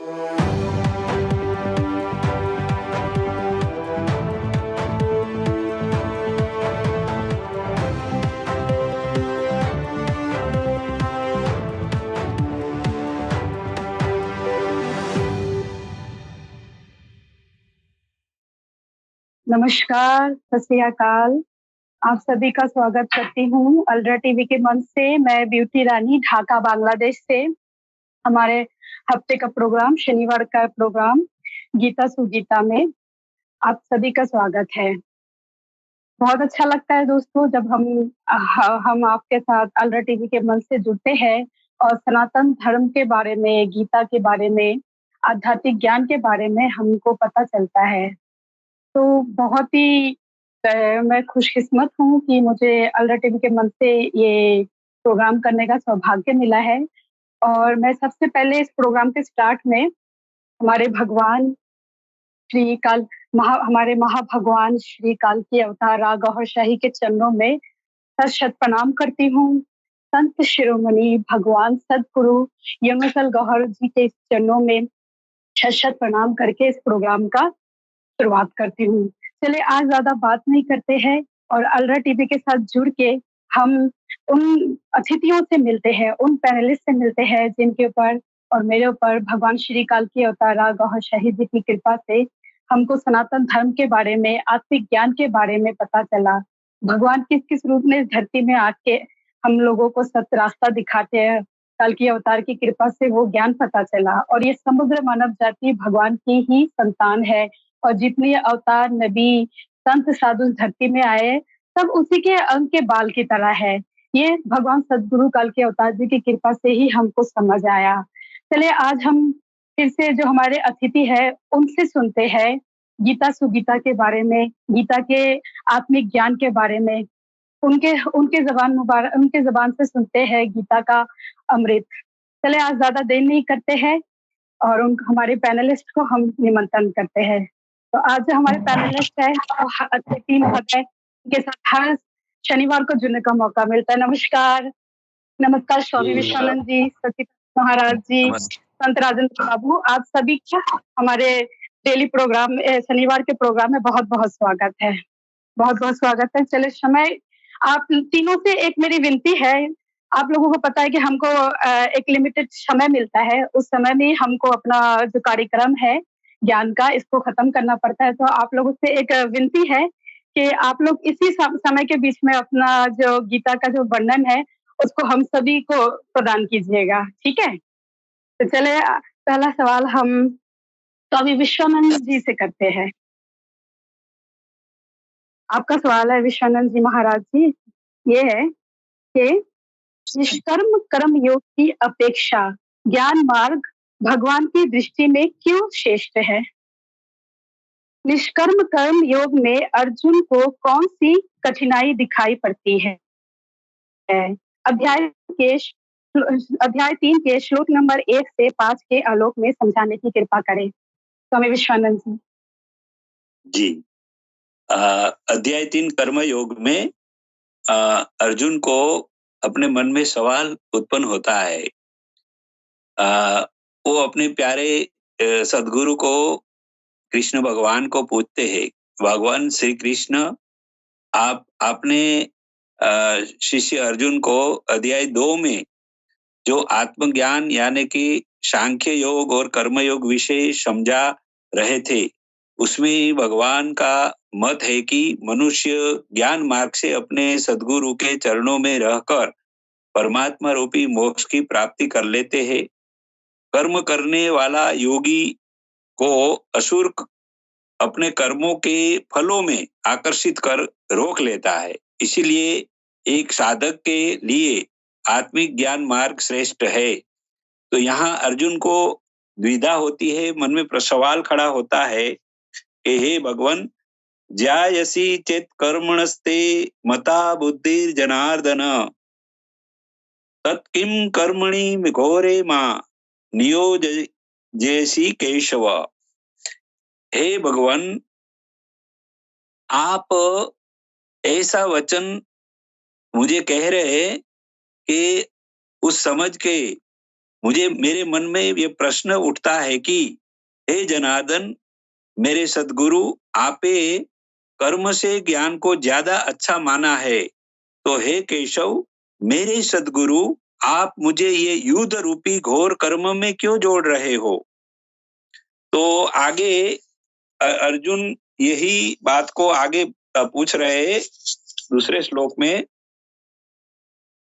नमस्कार, सत श्री अकाल। आप सभी का स्वागत करती हूँ अल्ट्रा टीवी के मंच से। मैं ब्यूटी रानी, ढाका, बांग्लादेश से। हमारे हफ्ते का प्रोग्राम, शनिवार का प्रोग्राम गीता सुगीता में आप सभी का स्वागत है। बहुत अच्छा लगता है दोस्तों जब हम आपके साथ अल्ट्रा टीवी के मंच से जुड़ते हैं और सनातन धर्म के बारे में, गीता के बारे में, आध्यात्मिक ज्ञान के बारे में हमको पता चलता है। तो बहुत ही मैं खुशकिस्मत हूँ कि मुझे अल्ट्रा टीवी के मंच से ये प्रोग्राम करने का सौभाग्य मिला है। और मैं सबसे पहले इस प्रोग्राम के स्टार्ट में हमारे भगवान श्री काल हमारे महाभगवान श्री काल की अवतार राग गौहर शाही के चरणों में शत प्रणाम करती हूँ। संत शिरोमणि भगवान सदगुरु यमसल गौहर जी के चरणों में शत प्रणाम करके इस प्रोग्राम का शुरुआत करती हूँ। चलिए आज ज्यादा बात नहीं करते हैं और अल्ट्रा टीवी के साथ जुड़ के हम उन अतिथियों से मिलते हैं, उन पैनलिस्ट से मिलते हैं जिनके ऊपर और मेरे ऊपर भगवान श्री काल की अवतार राग गौहर शाही जी की कृपा से हमको सनातन धर्म के बारे में, आत्मिक ज्ञान के बारे में पता चला। भगवान किस किस रूप में इस धरती में आके हम लोगों को सत्य रास्ता दिखाते हैं, काल की अवतार की कृपा से वो ज्ञान पता चला। और ये समग्र मानव जाति भगवान की ही संतान है और जितने अवतार, नबी, संत, साधु धरती में आए सब उसी के अंग के बाल की तरह है। ये भगवान सदगुरु काल के अवतार जी की कृपा से ही हमको समझ आया। चलिए आज हम फिर से जो हमारे अतिथि है उनसे सुनते हैं गीता सुगीता के बारे में, गीता के आत्मिक ज्ञान के बारे में। उनके उनके जबान से सुनते हैं गीता का अमृत। चले आज ज्यादा देर नहीं करते हैं और उन हमारे पैनलिस्ट को हम निमंत्रण करते हैं। तो आज जो हमारे पैनलिस्ट है वो अतिथि महोदय, उनके साथ हर शनिवार को जुड़ने का मौका मिलता है। नमस्कार। नमस्कार स्वामी विश्वानंद जी, सती महाराज जी, संत राजेंद्र बाबू, आप सभी का हमारे डेली प्रोग्राम शनिवार के प्रोग्राम में बहुत बहुत स्वागत है। बहुत बहुत स्वागत है। चले समय आप तीनों से एक मेरी विनती है, आप लोगों को पता है कि हमको एक लिमिटेड समय मिलता है, उस समय में हमको अपना जो कार्यक्रम है ज्ञान का इसको खत्म करना पड़ता है। तो आप लोगों से एक विनती है कि आप लोग इसी समय के बीच में अपना जो गीता का जो वर्णन है उसको हम सभी को प्रदान कीजिएगा, ठीक है? तो चले पहला सवाल हम स्वामी विश्वानंद जी से करते हैं। आपका सवाल है विश्वानंद जी महाराज जी, ये है कि निष्कर्म कर्म योग की अपेक्षा ज्ञान मार्ग भगवान की दृष्टि में क्यों श्रेष्ठ है? निष्कर्म कर्म योग में अर्जुन को कौन सी कठिनाई दिखाई पड़ती है? अध्याय के अध्याय 3 के श्लोक नंबर 1 से 5 के आलोक में समझाने की कृपा करें स्वामी विश्वानंद जी। जी, अध्याय 3 कर्म योग में अर्जुन को अपने मन में सवाल उत्पन्न होता है। वो अपने प्यारे सदगुरु को, कृष्ण भगवान को पूछते हैं, भगवान श्री कृष्ण, आपने शिष्य अर्जुन को अध्याय 2 में जो आत्मज्ञान यानी कि सांख्य योग और कर्म योग विषय समझा रहे थे, उसमें भगवान का मत है कि मनुष्य ज्ञान मार्ग से अपने सदगुरु के चरणों में रहकर परमात्मा रूपी मोक्ष की प्राप्ति कर लेते हैं। कर्म करने वाला योगी को असुर अपने कर्मों के फलों में आकर्षित कर रोक लेता है। इसीलिए एक साधक के लिए आत्मिक ज्ञान मार्ग श्रेष्ठ है। तो यहाँ अर्जुन को द्विधा होती है, मन में सवाल खड़ा होता है कि हे भगवान, ज्यायसी चेत कर्मणस्ते मता बुद्धिर जनार्दन तत्किं कर्मणि घोरे मां नियोजयसि केशव। हे भगवान, आप ऐसा वचन मुझे कह रहे हैं कि उस समझ के मुझे मेरे मन में ये प्रश्न उठता है कि हे जनार्दन, मेरे सद्गुरु, आपे कर्म से ज्ञान को ज्यादा अच्छा माना है, तो हे केशव, मेरे सद्गुरु, आप मुझे ये युद्ध रूपी घोर कर्म में क्यों जोड़ रहे हो? तो आगे अर्जुन यही बात को आगे पूछ रहे दूसरे श्लोक में,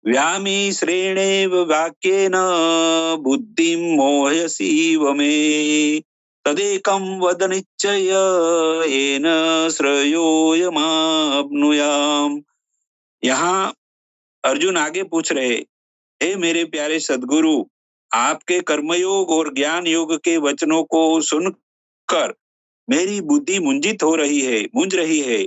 व्यामिश्रेणेव वाक्येन बुद्धिं मोहयसीव मे, तदेकं वद निश्चय येन श्रेयोऽयमाप्नुयाम्। यहाँ अर्जुन आगे पूछ रहे, हे मेरे प्यारे सद्गुरु, आपके कर्मयोग और ज्ञान योग के वचनों को सुनकर मेरी बुद्धि मूंझ रही है।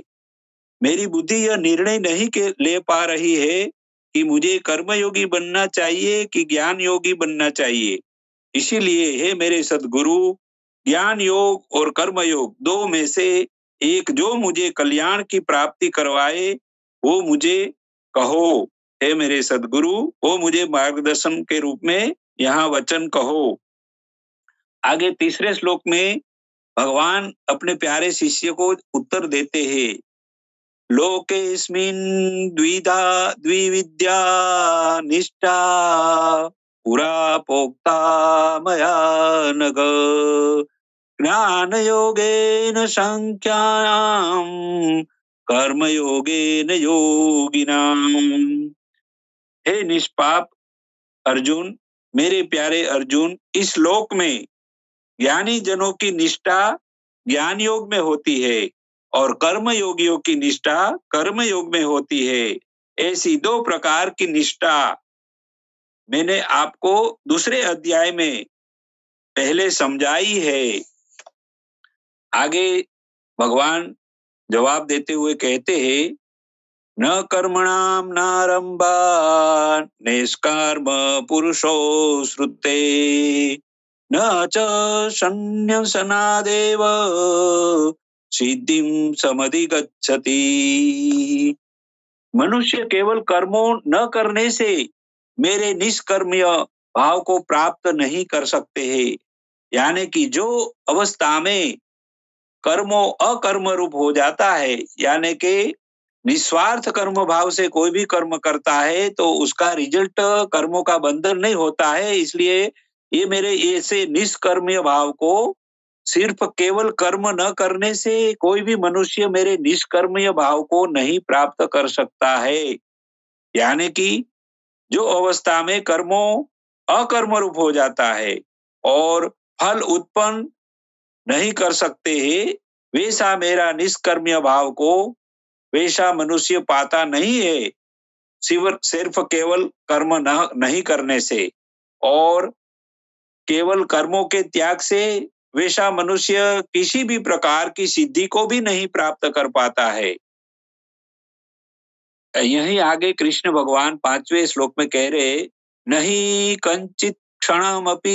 मेरी बुद्धि यह निर्णय नहीं ले पा रही है कि मुझे कर्मयोगी बनना चाहिए कि ज्ञान योगी बनना चाहिए। इसीलिए हे मेरे सद्गुरु, ज्ञान योग और कर्म योग दो में से एक जो मुझे कल्याण की प्राप्ति करवाए वो मुझे कहो। हे मेरे सद्गुरु, वो मुझे मार्गदर्शन के रूप में यहाँ वचन कहो। आगे तीसरे श्लोक में भगवान अपने प्यारे शिष्य को उत्तर देते हैं, लोकेस्मिन् द्विविद्या निष्ठा पुरा प्रोक्ता मया नघ, ज्ञानयोगेन सांख्यानां कर्मयोगेन योगिनाम्। हे निष्पाप अर्जुन, मेरे प्यारे अर्जुन, इस लोक में ज्ञानी जनों की निष्ठा ज्ञान योग में होती है और कर्म योगियों की निष्ठा कर्म योग में होती है। ऐसी दो प्रकार की निष्ठा मैंने आपको दूसरे अध्याय में पहले समझाई है। आगे भगवान जवाब देते हुए कहते हैं, न कर्मणाम नारंभा निष्कर्म पुरुषो श्रुते, न च संन्यसनादेव सिद्धिं समधिगच्छति। मनुष्य केवल कर्मों न करने से मेरे निष्कर्म्य भाव को प्राप्त नहीं कर सकते हैं। यानी कि जो अवस्था में कर्मों अकर्म रूप हो जाता है, यानी कि निस्वार्थ कर्म भाव से कोई भी कर्म करता है तो उसका रिजल्ट कर्मों का बंधन नहीं होता है। इसलिए ये मेरे ऐसे निष्कर्म्य भाव को सिर्फ केवल कर्म न करने से कोई भी मनुष्य मेरे निष्कर्म्य भाव को नहीं प्राप्त कर सकता है। यानी कि जो अवस्था में कर्मों अकर्म रूप हो जाता है और फल उत्पन्न नहीं कर सकते हैं, वैसा मेरा निष्कर्म्य भाव को वैसा मनुष्य पाता नहीं है सिर्फ केवल कर्म नहीं करने से। और केवल कर्मों के त्याग से वैसा मनुष्य किसी भी प्रकार की सिद्धि को भी नहीं प्राप्त कर पाता है। यही आगे कृष्ण भगवान 5वें श्लोक में कह रहे, नहीं कंचित क्षणमपि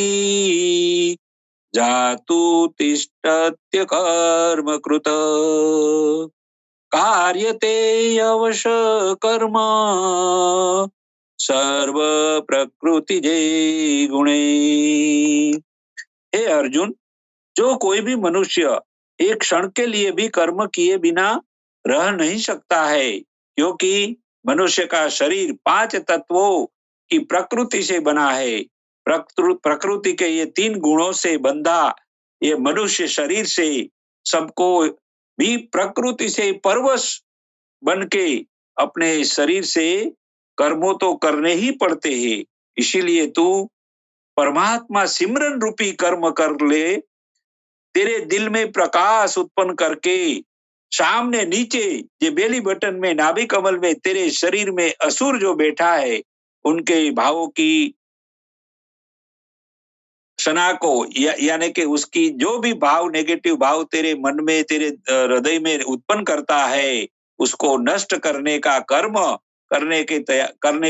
जातु तिष्ठत्य कर्म कृत, कार्यते अवश कर्म सर्व प्रकृति जय गुणे। हे अर्जुन, जो कोई भी मनुष्य एक क्षण के लिए भी कर्म किए बिना रह नहीं सकता है, क्योंकि मनुष्य का शरीर 5 तत्वों की प्रकृति से बना है। प्रकृति के ये 3 गुणों से बंधा ये मनुष्य शरीर से सबको भी प्रकृति से परवश बन के अपने शरीर से कर्मों तो करने ही पड़ते हैं। इसीलिए तू परमात्मा सिमरन रूपी कर्म कर ले, तेरे दिल में प्रकाश उत्पन्न करके सामने नीचे ये बेली बटन में नाभि कमल में तेरे शरीर में असुर जो बैठा है उनके भावों की सना को यानी कि उसकी जो भी भाव नेगेटिव भाव तेरे मन में तेरे हृदय में उत्पन्न करता है उसको नष्ट करने का कर्म करने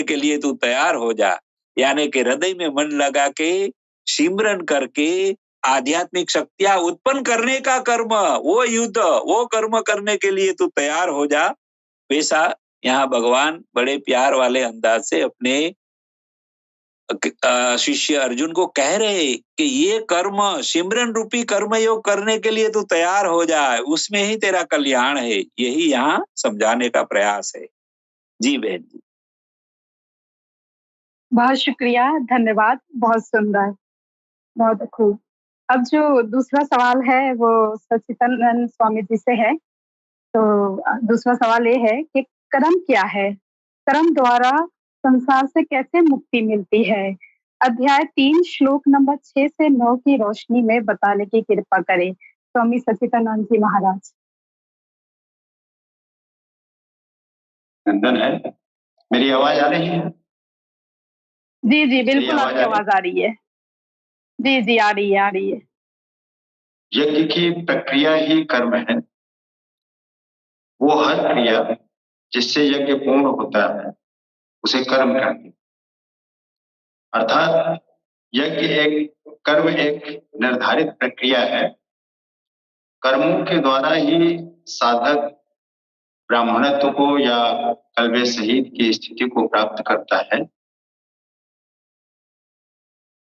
के लिए तू तैयार हो जा। यानी कि हृदय में मन लगा के सिमरन करके आध्यात्मिक शक्तियां उत्पन्न करने का कर्म, वो युद्ध वो कर्म करने के लिए तू तैयार हो जा। वैसा यहाँ भगवान बड़े प्यार वाले अंदाज से अपने शिष्य अर्जुन को कह रहे कि ये कर्म सिमरन रूपी कर्म योग करने के लिए तू तैयार हो जाए, उसमें ही तेरा कल्याण है, यही यहाँ समझाने का प्रयास है। जी बहन जी। बहुत शुक्रिया, धन्यवाद, बहुत सुंदर, बहुत खूब। अब जो दूसरा सवाल है वो सच्चिदानंद स्वामी जी से है। तो दूसरा सवाल ये है कि कर्म क्या है? कर्म द्वारा संसार से कैसे मुक्ति मिलती है? अध्याय 3 श्लोक नंबर 6 से 9 की रोशनी में बताने की कृपा करें स्वामी सच्चिदानंद जी महाराज। नंदन है, मेरी आवाज आ रही है? जी जी बिल्कुल आपकी आवाज आ रही है। जी जी आ रही है, आ रही है। यज्ञ की प्रक्रिया ही कर्म है। वो हर क्रिया जिससे यज्ञ पूर्ण होता है उसे कर्म कहते हैं। अर्थात यज्ञ एक कर्म एक निर्धारित प्रक्रिया है। कर्मों के द्वारा ही साधक ब्राह्मणत्व को या कल्बे सहित की स्थिति को प्राप्त करता है,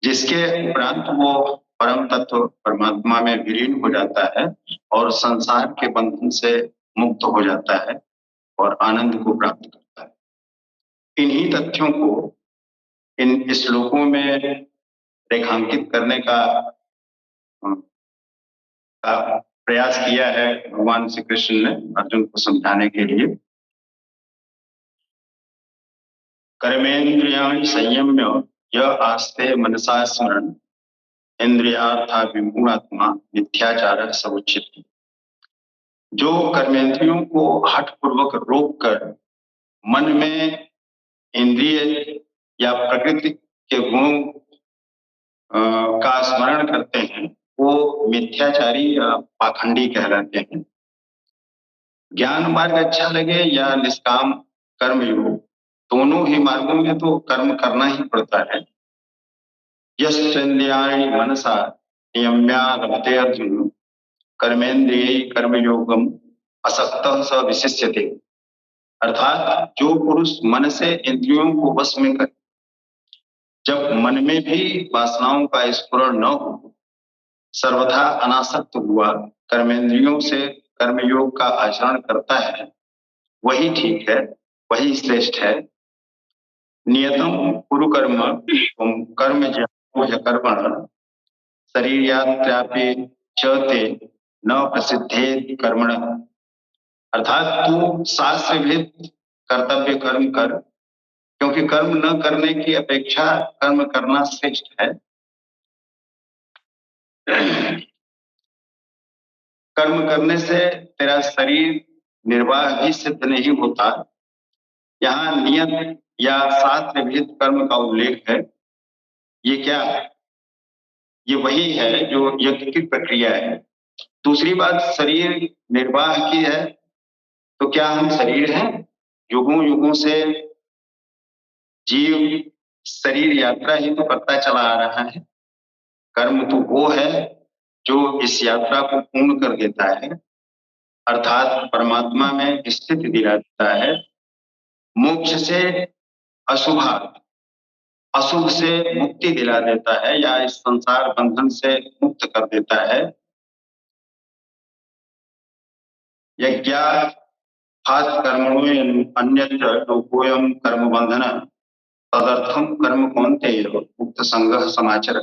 जिसके उपरांत वो परम तत्व परमात्मा में विलीन हो जाता है और संसार के बंधन से मुक्त हो जाता है और आनंद को प्राप्त करता है। इन्हीं तथ्यों को इन श्लोकों में रेखांकित करने का प्रयास किया है भगवान श्री कृष्ण ने अर्जुन को समझाने के लिए। कर्मेन्द्रियाणि संयम्य यः आस्ते मनसा स्मरन् इंद्रियार्था विमूढ़ात्मा मिथ्याचार समुच्यते। जो कर्मेंद्रियों को हठपूर्वक रोक कर मन में इंद्रिय या प्रकृति के गुणों का स्मरण करते हैं वो मिथ्याचारी या पाखंडी कहलाते हैं। ज्ञान मार्ग अच्छा लगे या निष्काम कर्म योग, दोनों ही मार्गों में तो कर्म करना ही पड़ता है। यस्येन्द्रियाणि मनसा नियम्या रमते अर्जुन कर्मेन्द्रिय कर्मयोगम असक्तः स विशिष्यते। अर्थात जो पुरुष मन से इंद्रियों को वश में करे, जब मन में भी वासनाओं का स्फुरण न हो, सर्वथा अनासक्त हुआ कर्मेंद्रियों से कर्मयोग का आचरण करता है, वही ठीक है, वही श्रेष्ठ है। नियतम कुरु कर्म कर्म ज्ञानो कर्मण शरीरात्यापि च ते न प्रसिद्धे कर्मण। अर्थात तू शास्त्र विहित कर्तव्य कर्म कर, क्योंकि कर्म न करने की अपेक्षा कर्म करना श्रेष्ठ है। कर्म करने से तेरा शरीर निर्वाह भी सिद्ध नहीं होता। यहाँ नियत या शास्त्र विहित कर्म का उल्लेख है। ये क्या है? ये वही है जो यज्ञ की प्रक्रिया है। दूसरी बात शरीर निर्वाह की है, तो क्या हम शरीर हैं? युगों युगों से जीव शरीर यात्रा ही तो करता चला आ रहा है। कर्म तो वो है जो इस यात्रा को पूर्ण कर देता है, अर्थात परमात्मा में स्थिति दिला देता है। मोक्ष से अशुभात, अशुभ से मुक्ति दिला देता है या इस संसार बंधन से मुक्त कर देता है। यज्ञात् कर्मणो अन्यत्र लोकोयम कर्म बंधन तदर्थम कर्म कौन्तेय मुक्त संगः समाचर।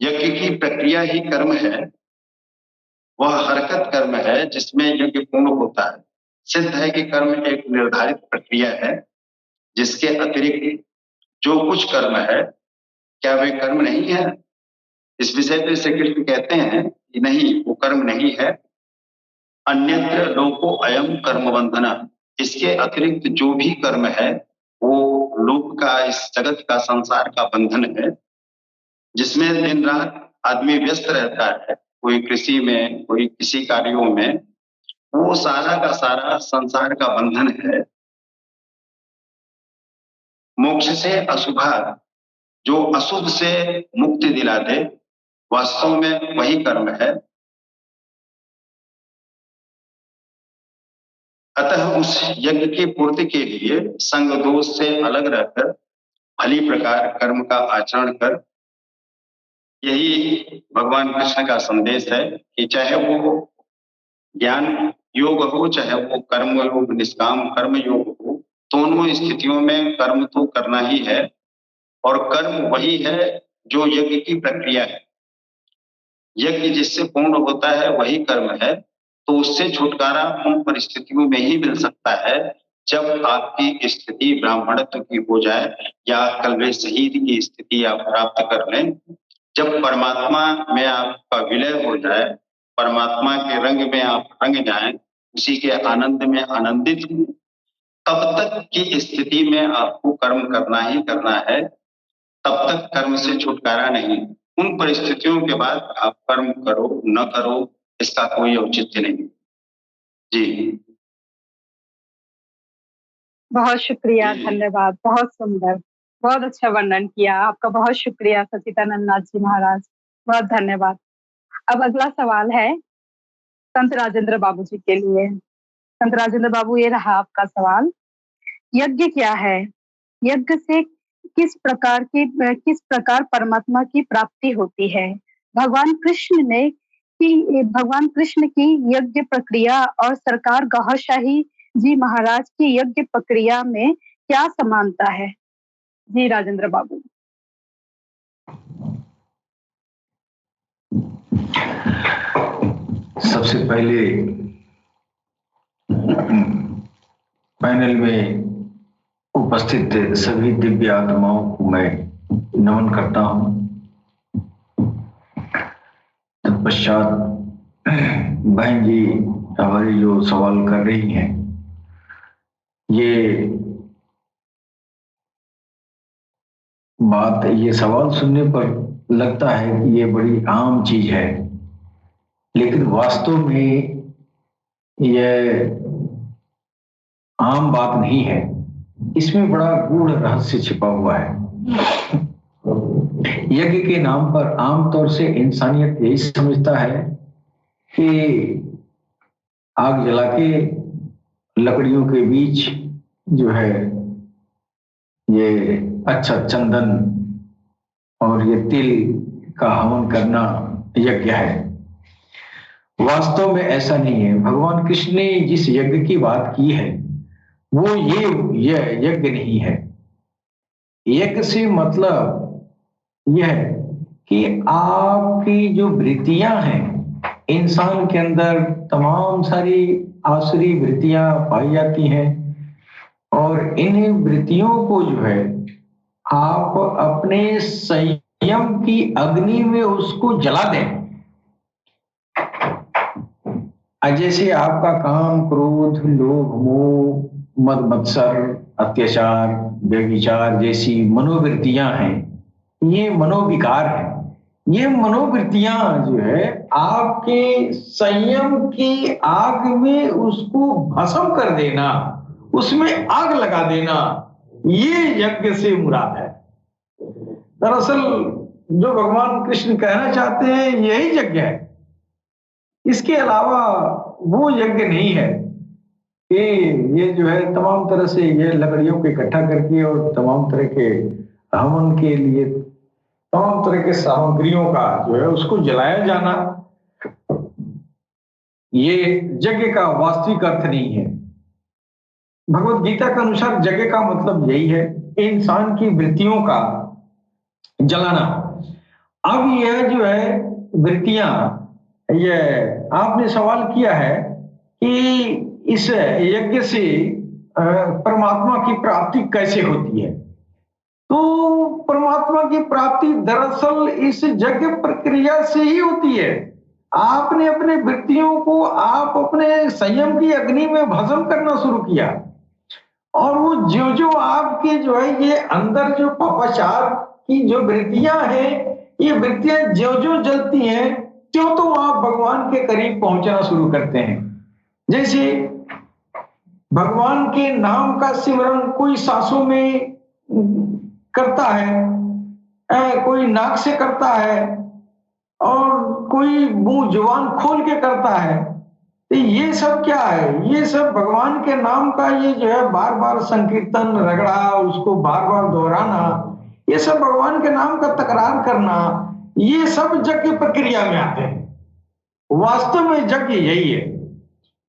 यज्ञ की प्रक्रिया ही कर्म है। वह हरकत कर्म है जिसमें यज्ञ पूर्ण होता है। सिद्ध है कि कर्म एक निर्धारित प्रक्रिया है, जिसके अतिरिक्त जो कुछ कर्म है क्या वे कर्म नहीं है? इस विषय पर श्री कृष्ण कहते हैं कि नहीं, वो कर्म नहीं है। अन्यत्र लोको अयम कर्म बंधना, इसके अतिरिक्त जो भी कर्म है वो लोक का, इस जगत का, संसार का बंधन है, जिसमें दिन रात आदमी व्यस्त रहता है। कोई कृषि में, कोई किसी कार्यों में, वो सारा का सारा संसार का बंधन है। मोक्ष से अशुभा, जो अशुभ से मुक्ति दिला दे, वास्तव में वही कर्म है। अतः उस यज्ञ की पूर्ति के लिए संग दोष से अलग रहकर भली प्रकार कर्म का आचरण कर। यही भगवान कृष्ण का संदेश है कि चाहे वो ज्ञान योग हो, चाहे वो कर्म योग, निष्काम कर्म योग हो, दोनों स्थितियों में कर्म तो करना ही है। और कर्म वही है जो यज्ञ की प्रक्रिया है। यज्ञ जिससे पूर्ण होता है वही कर्म है। तो उससे छुटकारा उन परिस्थितियों में ही मिल सकता है जब आपकी स्थिति ब्राह्मणत्व की हो जाए या कल्वे शहीद की स्थिति आप प्राप्त कर लें। जब परमात्मा में आपका विलय हो जाए, परमात्मा के रंग में आप रंग जाएं, उसी के आनंद में आनंदित हो, तब तक की स्थिति में आपको कर्म करना ही करना है। तब तक कर्म से छुटकारा नहीं। उन परिस्थितियों के बाद आप कर्म करो न करो, इसका कोई औचित्य नहीं। जी, बहुत शुक्रिया, धन्यवाद, बहुत सुंदर, बहुत अच्छा वर्णन किया आपका। बहुत शुक्रिया सच्चिदानंद नाथ जी महाराज, बहुत धन्यवाद। अब अगला सवाल है संत राजेंद्र बाबू जी के लिए। संत राजेंद्र बाबू, ये रहा आपका सवाल। यज्ञ क्या है? यज्ञ से किस प्रकार परमात्मा की प्राप्ति होती है? भगवान कृष्ण की यज्ञ प्रक्रिया और सरकार गौहरशाही जी महाराज की यज्ञ प्रक्रिया में क्या समानता है? जी राजेंद्र बाबू। सबसे पहले पैनल में उपस्थित सभी दिव्य आत्माओं को मैं नमन करता हूं। तत्पश्चात बहन जी हमारे जो सवाल कर रही हैं, ये सवाल सुनने पर लगता है कि ये बड़ी आम चीज है, लेकिन वास्तव में यह आम बात नहीं है। इसमें बड़ा गूढ़ रहस्य छिपा हुआ है। यज्ञ के नाम पर आमतौर से इंसानियत यही समझता है कि आग जला के लकड़ियों के बीच जो है ये अच्छा चंदन और ये तिल का हवन करना यज्ञ है। वास्तव में ऐसा नहीं है। भगवान कृष्ण ने जिस यज्ञ की बात की है वो ये यज्ञ नहीं है। यज्ञ से मतलब यह है कि आपकी जो वृत्तियां हैं, इंसान के अंदर तमाम सारी आसुरी वृत्तियां पाई जाती हैं, और इन वृत्तियों को जो है आप अपने संयम की अग्नि में उसको जला दें। जैसे आपका काम, क्रोध, लोभ, मोह, मद मत्सर, अत्याचार, व्यभिचार जैसी मनोवृत्तियां हैं, ये मनोविकार है। ये मनोवृत्तियां जो है आपके संयम की आग में उसको भस्म कर देना, उसमें आग लगा देना, ये यज्ञ से मुराद है। दरअसल जो भगवान कृष्ण कहना चाहते हैं यही यज्ञ है। इसके अलावा वो यज्ञ नहीं है कि ये जो है तमाम तरह से ये लकड़ियों को इकट्ठा करके और तमाम तरह के हवन के लिए तमाम तरह के सामग्रियों का जो है उसको जलाया जाना, ये यज्ञ का वास्तविक अर्थ नहीं है। भगवत गीता के अनुसार यज्ञ का मतलब यही है, इंसान की वृत्तियों का जलाना। अब यह जो है वृत्तियां, ये आपने सवाल किया है कि इस यज्ञ से परमात्मा की प्राप्ति कैसे होती है। तो परमात्मा की प्राप्ति दरअसल इस यज्ञ प्रक्रिया से ही होती है। आपने अपने वृत्तियों को आप अपने संयम की अग्नि में भस्म करना शुरू किया, और वो जो जो आपके जो है ये अंदर जो पापाचार की जो वृत्तियां हैं, ये वृत्तियां जो जो जलती हैं त्यों तो आप भगवान के करीब पहुंचना शुरू करते हैं। जैसे भगवान के नाम का सिमरन कोई सांसों में करता है, कोई नाक से करता है, और कोई मुंह जुबान खोल के करता है। तो ये सब क्या है? ये सब भगवान के नाम का ये जो है बार बार संकीर्तन, रगड़ा, उसको बार बार दोहराना, ये सब भगवान के नाम का तकरार करना, ये सब यज्ञ प्रक्रिया में आते हैं। वास्तव में यज्ञ यही है।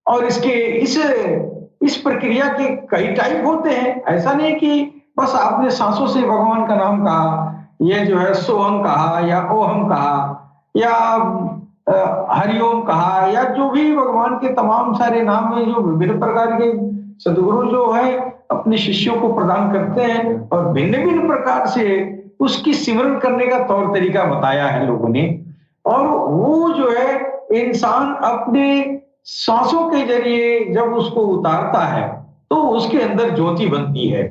और इस प्रक्रिया के कई टाइप होते हैं। ऐसा नहीं कि बस आपने सांसों से भगवान का नाम कहा, ये जो है सोहम कहा या ओहम कहा या हरिओम कहा, या जो भी भगवान के तमाम सारे नाम हैं जो विभिन्न प्रकार के सदगुरु जो है अपने शिष्यों को प्रदान करते हैं, और भिन्न भिन्न प्रकार से उसकी सिमरन करने का तौर तरीका बताया है लोगों ने। और वो जो है इंसान अपने सांसों के जरिए जब उसको उतारता है तो उसके अंदर ज्योति बनती है।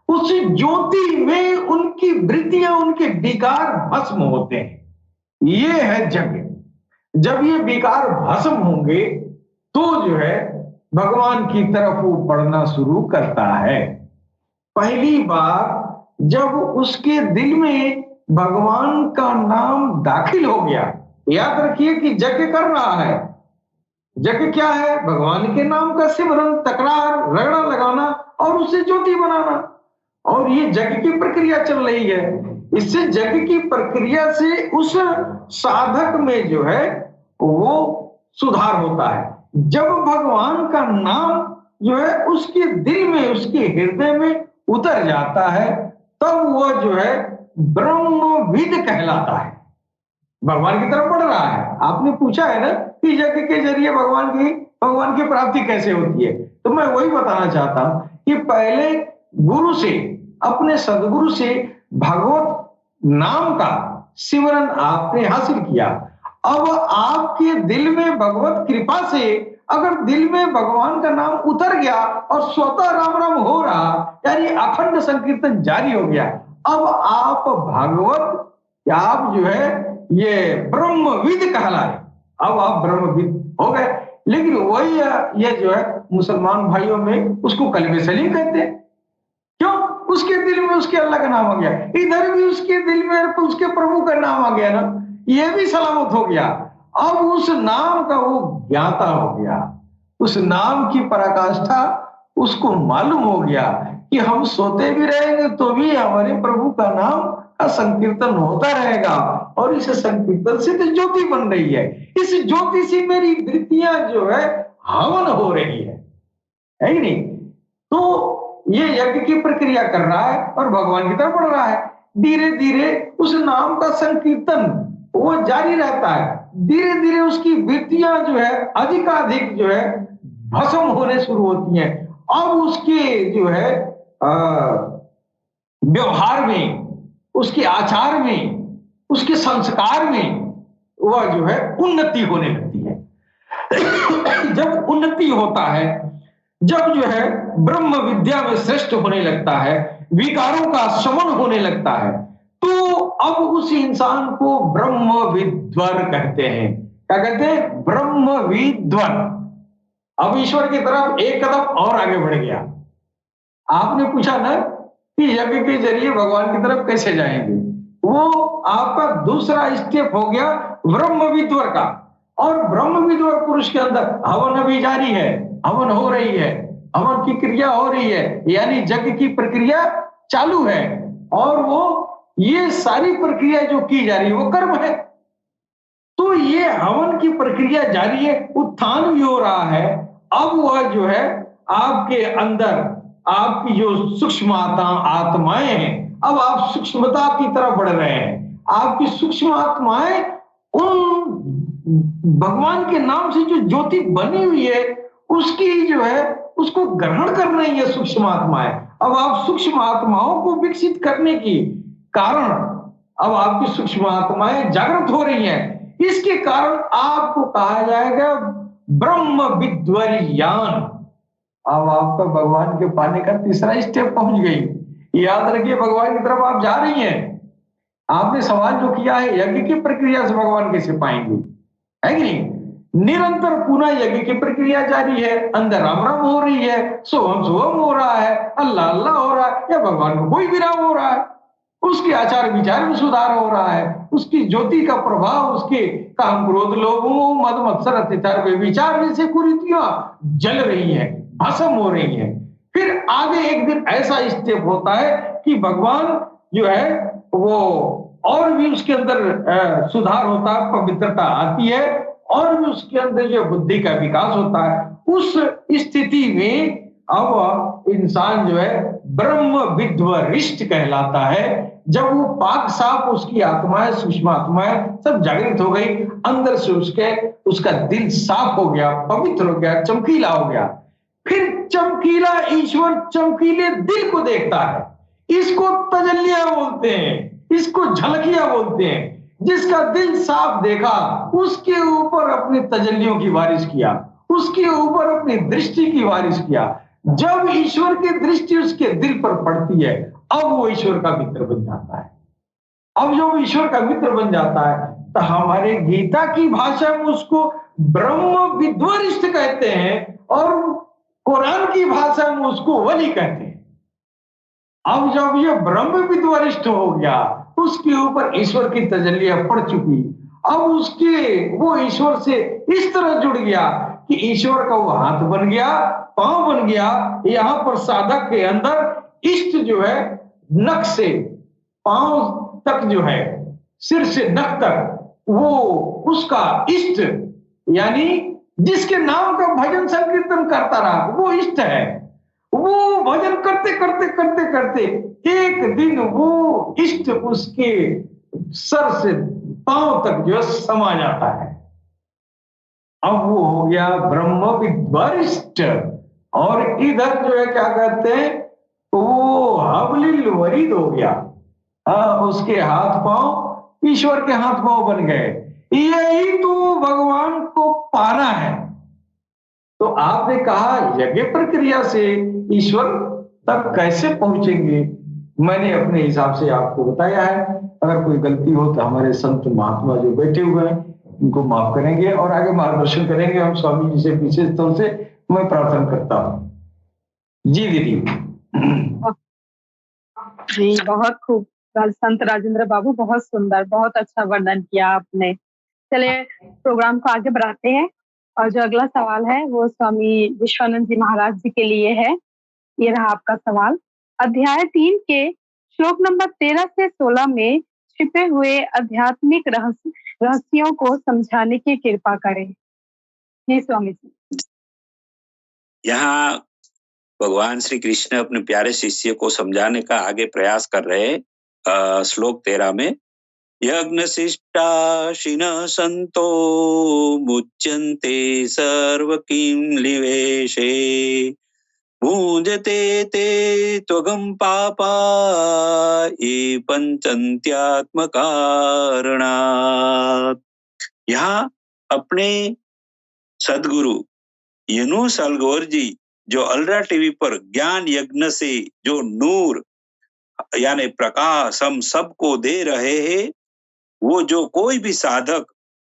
उस ज्योति में उनकी वृत्तियां, उनके विकार भस्म होते हैं। ये है यज्ञ। जब ये विकार भस्म होंगे तो जो है भगवान की तरफ वो बढ़ना शुरू करता है। पहली बार जब उसके दिल में भगवान का नाम दाखिल हो गया, याद रखिए कि यज्ञ कर रहा है। यज्ञ क्या है? भगवान के नाम का सिमरन, तकरार, रगड़ा लगाना और उससे ज्योति बनाना। और ये यज्ञ की प्रक्रिया चल रही है। इससे यज्ञ की प्रक्रिया से उस साधक में जो है वो सुधार होता है। जब भगवान का नाम जो है उसके दिल में, उसके हृदय में उतर जाता है, तब वह जो है ब्रह्मविद कहलाता है, भगवान की तरफ बढ़ रहा है। आपने पूछा है ना कि यज्ञ के जरिए भगवान की प्राप्ति कैसे होती है, तो मैं वही बताना चाहता हूं कि पहले गुरु से, अपने सदगुरु से भगवत नाम का सिमरन आपने हासिल किया। अब आपके दिल में भगवत कृपा से अगर दिल में भगवान का नाम उतर गया और स्वतः राम राम हो रहा, यानी अखंड संकीर्तन जारी हो गया, अब आप भागवत, आप जो है ये ब्रह्मविद कहलाए। अब आप ब्रह्मविद हो गए। लेकिन वही ये जो है मुसलमान भाइयों में उसको कलमे सलीम कहते हैं। क्यों? उसके दिल में उसके अल्लाह का नाम आ गया, इधर भी उसके दिल में उसके प्रभु का नाम आ गया ना, ये भी सलामत हो गया। अब उस नाम का वो ज्ञाता हो गया, उस नाम की पराकाष्ठा उसको मालूम हो गया कि हम सोते भी रहेंगे तो भी हमारे प्रभु का नाम का संकीर्तन होता रहेगा, और इस संकीर्तन से तो ज्योति बन रही है। इस ज्योति से मेरी वृत्तियां जो है हवन हो रही है कि नहीं? तो ये यज्ञ की प्रक्रिया कर रहा है और भगवान की तरफ बढ़ रहा है। धीरे धीरे उस नाम का संकीर्तन वो जारी रहता है। धीरे धीरे उसकी वृत्तियां जो है अधिकाधिक जो है भस्म होने शुरू होती हैं। अब उसके जो है व्यवहार में, उसके आचार में, उसके संस्कार में वह जो है उन्नति होने लगती है। जब उन्नति होता है, जब जो है ब्रह्म विद्या में श्रेष्ठ होने लगता है, विकारों का शमन होने लगता है, तो अब उस इंसान को ब्रह्म विद्वर कहते हैं। क्या कहते हैं? ब्रह्म विद्वर। अब ईश्वर की तरफ एक कदम और आगे बढ़ गया। आपने पूछा ना कि यज्ञ के जरिए भगवान की तरफ कैसे जाएंगे, वो आपका दूसरा स्टेप हो गया ब्रह्म विद्वर का। और ब्रह्म विद्वर पुरुष के अंदर हवन अभी जारी है, हवन हो रही है, हवन की क्रिया हो रही है, यानी यज्ञ की प्रक्रिया चालू है। और वो ये सारी प्रक्रिया जो की जा रही है वो कर्म है। तो ये हवन की प्रक्रिया जारी है, उत्थान भी हो रहा है। अब वह जो है आपके अंदर आपकी जो सूक्ष्म आत्माएं हैं, अब आप सूक्ष्मता की तरफ बढ़ रहे हैं। आपकी सूक्ष्म आत्माएं उन भगवान के नाम से जो ज्योति बनी हुई है उसकी जो है उसको ग्रहण कर रही है सूक्ष्म आत्माएं। अब आप सूक्ष्म आत्माओं को विकसित करने की कारण अब आपकी सूक्ष्म आत्माएं जागृत हो रही हैं। इसके कारण आपको कहा जाएगा ब्रह्म विद्वरियान। अब आपका भगवान के पाने का तीसरा स्टेप पहुंच गई। याद रखिए, भगवान की तरफ आप जा रही हैं। आपने सवाल जो किया है यज्ञ की प्रक्रिया से भगवान कैसे पाएंगे, है कि नहीं? निरंतर पुनः यज्ञ की प्रक्रिया जारी है। अंदर राम राम हो रही है, सोहम सोहम हो रहा है, अल्लाह अल्लाह हो रहा है, या भगवान को कोई विराम हो रहा है। उसके आचार विचार में सुधार हो रहा है। उसकी ज्योति का प्रभाव, उसके काम क्रोध लोभ मोह मद मत्सर अत्याचार वे विचार में से कुरीतियां जल रही है, भस्म हो रही है। फिर आगे एक दिन ऐसा स्टेप होता है कि भगवान जो है वो और भी उसके अंदर सुधार होता है, पवित्रता आती है, और भी उसके अंदर जो बुद्धि का विकास होता है। उस स्थिति में अब इंसान जो है ब्रह्म विद्वरिष्ट कहलाता है। जब वो पाक साफ उसकी आत्माएं, सूक्ष्म आत्माएं सब जागृत हो गई, अंदर से उसका दिल साफ हो गया, पवित्र हो गया, चमकीला हो गया। फिर चमकीला ईश्वर चमकीले दिल को देखता है। इसको तजल्लियां बोलते हैं, इसको झलकियां बोलते हैं। जिसका दिल साफ देखा, उसके ऊपर अपनी तजल्लियों की बारिश किया, उसके ऊपर अपनी दृष्टि की बारिश किया। जब ईश्वर की दृष्टि उसके दिल पर पड़ती है, अब वो ईश्वर का मित्र बन जाता है। अब जब ईश्वर का मित्र बन जाता है तो हमारे गीता की भाषा में उसको ब्रह्म विद्वरिष्ठ कहते हैं, और कुरान की भाषा में उसको वली कहते हैं। अब जब ये ब्रह्म विद्वरिष्ठ हो गया, उसके ऊपर ईश्वर की तजल्लियां पड़ चुकी, अब वो ईश्वर से इस तरह जुड़ गया कि ईश्वर का वो हाथ बन गया, पांव बन गया। यहाँ पर साधक के अंदर इष्ट जो है, नख से पांव तक जो है, सिर से नख तक, वो उसका इष्ट, यानी जिसके नाम का भजन संकीर्तन करता रहा, वो इष्ट है। वो भजन करते करते करते करते एक दिन वो इष्ट उसके सर से पांव तक जो समा जाता है। अब वो हो गया ब्रह्म विद्वरिष्ठ। और इधर जो है क्या कहते हैं, वो हबलिल वरीद हो गया। उसके हाथ पांव ईश्वर के हाथ पांव बन गए। यही तो भगवान को पाना है। तो आपने कहा यज्ञ प्रक्रिया से ईश्वर तक कैसे पहुंचेंगे, मैंने अपने हिसाब से आपको बताया है। अगर कोई गलती हो तो हमारे संत महात्मा जो बैठे हुए हैं उनको माफ करेंगे और आगे मार्गदर्शन करेंगे। हम स्वामी जी से विशेष तौर से मैं प्रार्थना करता हूँ। जी दीदी। जी बहुत खूब संत राजेंद्र बाबू, बहुत सुंदर, बहुत अच्छा वर्णन किया आपने। चलिए प्रोग्राम को आगे बढ़ाते हैं, और जो अगला सवाल है वो स्वामी विश्वानंद जी महाराज जी के लिए है। ये रहा आपका सवाल। अध्याय 3 के श्लोक नंबर 13 से 16 में छिपे हुए आध्यात्मिक रहस्यों को समझाने की कृपा करें। जी स्वामी जी। यहाँ भगवान श्री कृष्ण अपने प्यारे शिष्य को समझाने का आगे प्रयास कर रहे हैं। श्लोक 13 में, यज्ञशिष्टाशिन संतो मुच्यन्ते सर्व किंलिवेशे भूजते ते त्वगं पापा ये पंचन्त्यात्मकारणात्। यहाँ अपने सदगुरु यनु सलगोर जी जो अल्ट्रा टीवी पर ज्ञान यज्ञ से जो नूर यानी प्रकाश हम सबको दे रहे हैं, वो जो कोई भी साधक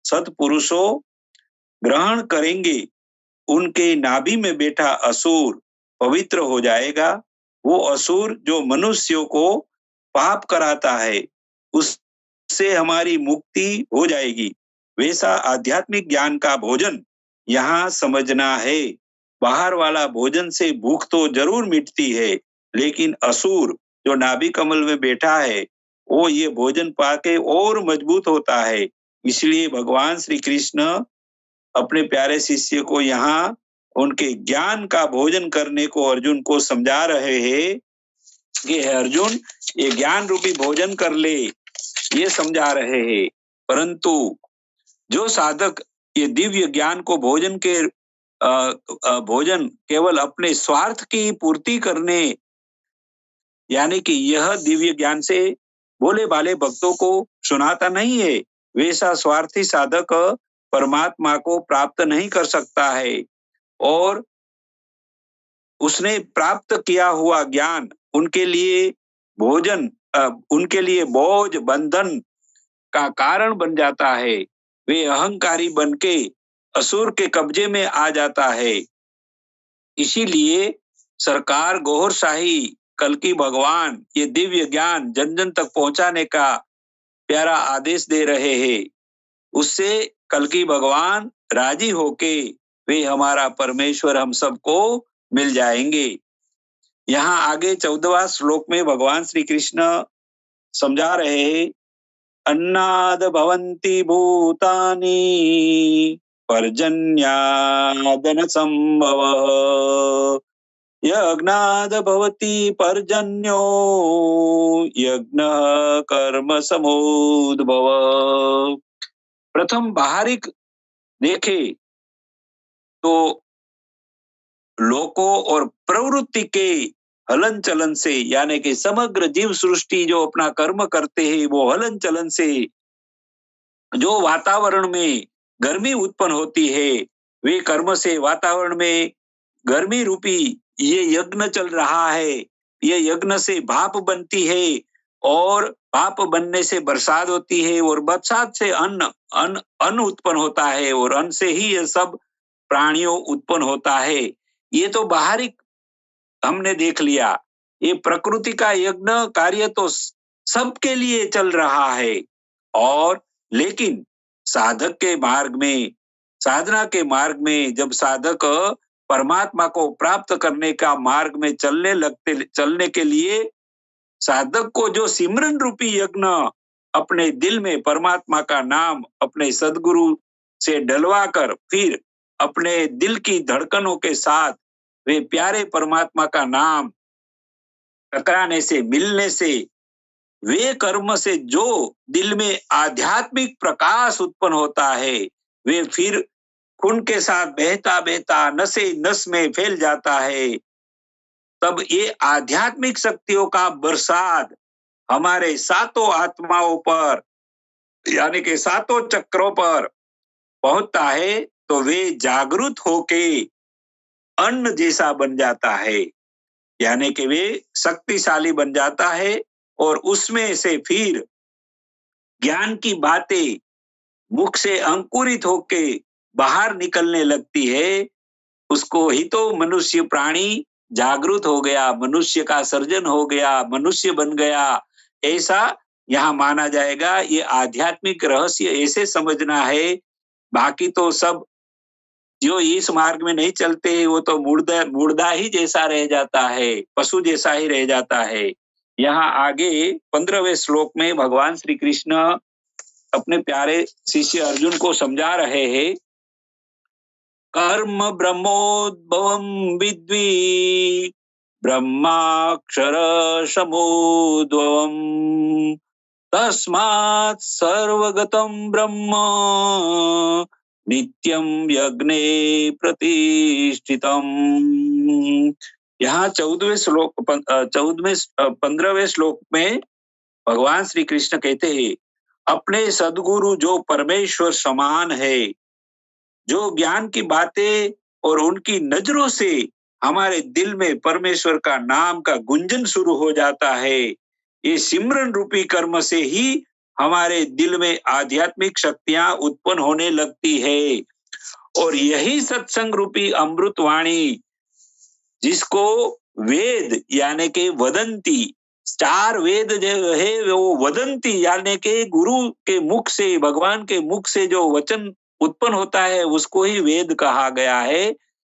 सत्पुरुषों ग्रहण करेंगे, उनके नाभि में बैठा असुर पवित्र हो जाएगा। वो असुर जो मनुष्यों को पाप कराता है, उससे हमारी मुक्ति हो जाएगी। वैसा आध्यात्मिक ज्ञान का भोजन यहाँ समझना है। बाहर वाला भोजन से भूख तो जरूर मिटती है, लेकिन असुर जो नाभि कमल में बैठा है, वो ये भोजन पाके और मजबूत होता है। इसलिए भगवान श्री कृष्ण अपने प्यारे शिष्य को यहाँ उनके ज्ञान का भोजन करने को अर्जुन को समझा रहे हैं कि अर्जुन ये ज्ञान रूपी भोजन कर ले, ये समझा रहे हैं। परंतु जो साधक ये दिव्य ज्ञान को भोजन केवल अपने स्वार्थ की पूर्ति करने, यानी कि यह दिव्य ज्ञान से बोले बाले भक्तों को सुनाता नहीं है, वैसा स्वार्थी साधक परमात्मा को प्राप्त नहीं कर सकता है। और उसने प्राप्त किया हुआ ज्ञान उनके लिए भोजन, उनके लिए बोझ बंधन का कारण बन जाता है। वे अहंकारी बनके असुर के कब्जे में आ जाता है। इसीलिए सरकार गौहर शाही कल्कि भगवान ये दिव्य ज्ञान जन जन तक पहुंचाने का प्यारा आदेश दे रहे हैं। उससे कल्कि भगवान राजी होके वे हमारा परमेश्वर हम सबको मिल जाएंगे। यहाँ आगे 14वां श्लोक में भगवान श्री कृष्ण समझा रहे हैं, अन्नाद भवन्ति भूतानि पर्जन्यादन संभवः, यज्ञाद भवति पर्जन्यो यज्ञः कर्म समोद्भव। प्रथम बाहरिक देखे तो लोकों और प्रवृत्ति के हलन चलन से, यानी कि समग्र जीव सृष्टि जो अपना कर्म करते हैं वो हलन चलन से जो वातावरण में गर्मी उत्पन्न होती है, वे कर्म से वातावरण में गर्मी रूपी ये यज्ञ चल रहा है। ये यज्ञ से भाप बनती है और भाप बनने से बरसात होती है और बरसात से अन्न उत्पन्न होता है और अन्न से ही ये सब प्राणियों उत्पन्न होता है। ये तो बाहरी हमने देख लिया। ये प्रकृति का यज्ञ कार्य तो सबके लिए चल रहा है, और लेकिन साधक के मार्ग में, साधना के मार्ग में जब साधक परमात्मा को प्राप्त करने का मार्ग में चलने के लिए साधक को जो सिमरन रूपी यज्ञ अपने दिल में परमात्मा का नाम अपने सद्गुरु से डलवा कर फिर अपने दिल की धड़कनों के साथ वे प्यारे परमात्मा का नाम टकराने से, मिलने से, वे कर्म से जो दिल में आध्यात्मिक प्रकाश उत्पन्न होता है, वे फिर खून के साथ बहता बहता नसे नस में फैल जाता है। तब ये आध्यात्मिक शक्तियों का बरसात हमारे सातों आत्माओं पर, यानी कि सातों चक्रों पर पहुंचता है, तो वे जागृत होके अन्न जैसा बन जाता है, यानी कि वे शक्तिशाली बन जाता है और उसमें से फिर ज्ञान की बातें मुख से अंकुरित होके बाहर निकलने लगती है। उसको ही तो मनुष्य प्राणी जागृत हो गया, मनुष्य का सर्जन हो गया, मनुष्य बन गया, ऐसा यहाँ माना जाएगा। ये आध्यात्मिक रहस्य ऐसे समझना है। बाकी तो सब जो इस मार्ग में नहीं चलते वो तो मुर्दा ही जैसा रह जाता है, पशु जैसा ही रह जाता है। यहाँ आगे 15वें श्लोक में भगवान श्री कृष्ण अपने प्यारे शिष्य अर्जुन को समझा रहे हैं, कर्म ब्रह्मोद्भवं विद्वी ब्रह्माक्षर समुद्भवम् तस्मात् सर्वगतं ब्रह्म नित्यं यज्ञे प्रतिष्ठितम्। यहाँ 15वें श्लोक में भगवान श्री कृष्ण कहते हैं, अपने सद्गुरु जो परमेश्वर समान है, जो ज्ञान की बातें और उनकी नजरों से हमारे दिल में परमेश्वर का नाम का गुंजन शुरू हो जाता है, ये सिमरन रूपी कर्म से ही हमारे दिल में आध्यात्मिक शक्तियां उत्पन्न होने लगती है। और यही सत्संग रूपी अमृत वाणी, जिसको वेद यानी के वदंती, 4 वेद जो है वो वदंती यानी के गुरु के मुख से, भगवान के मुख से जो वचन उत्पन्न होता है उसको ही वेद कहा गया है।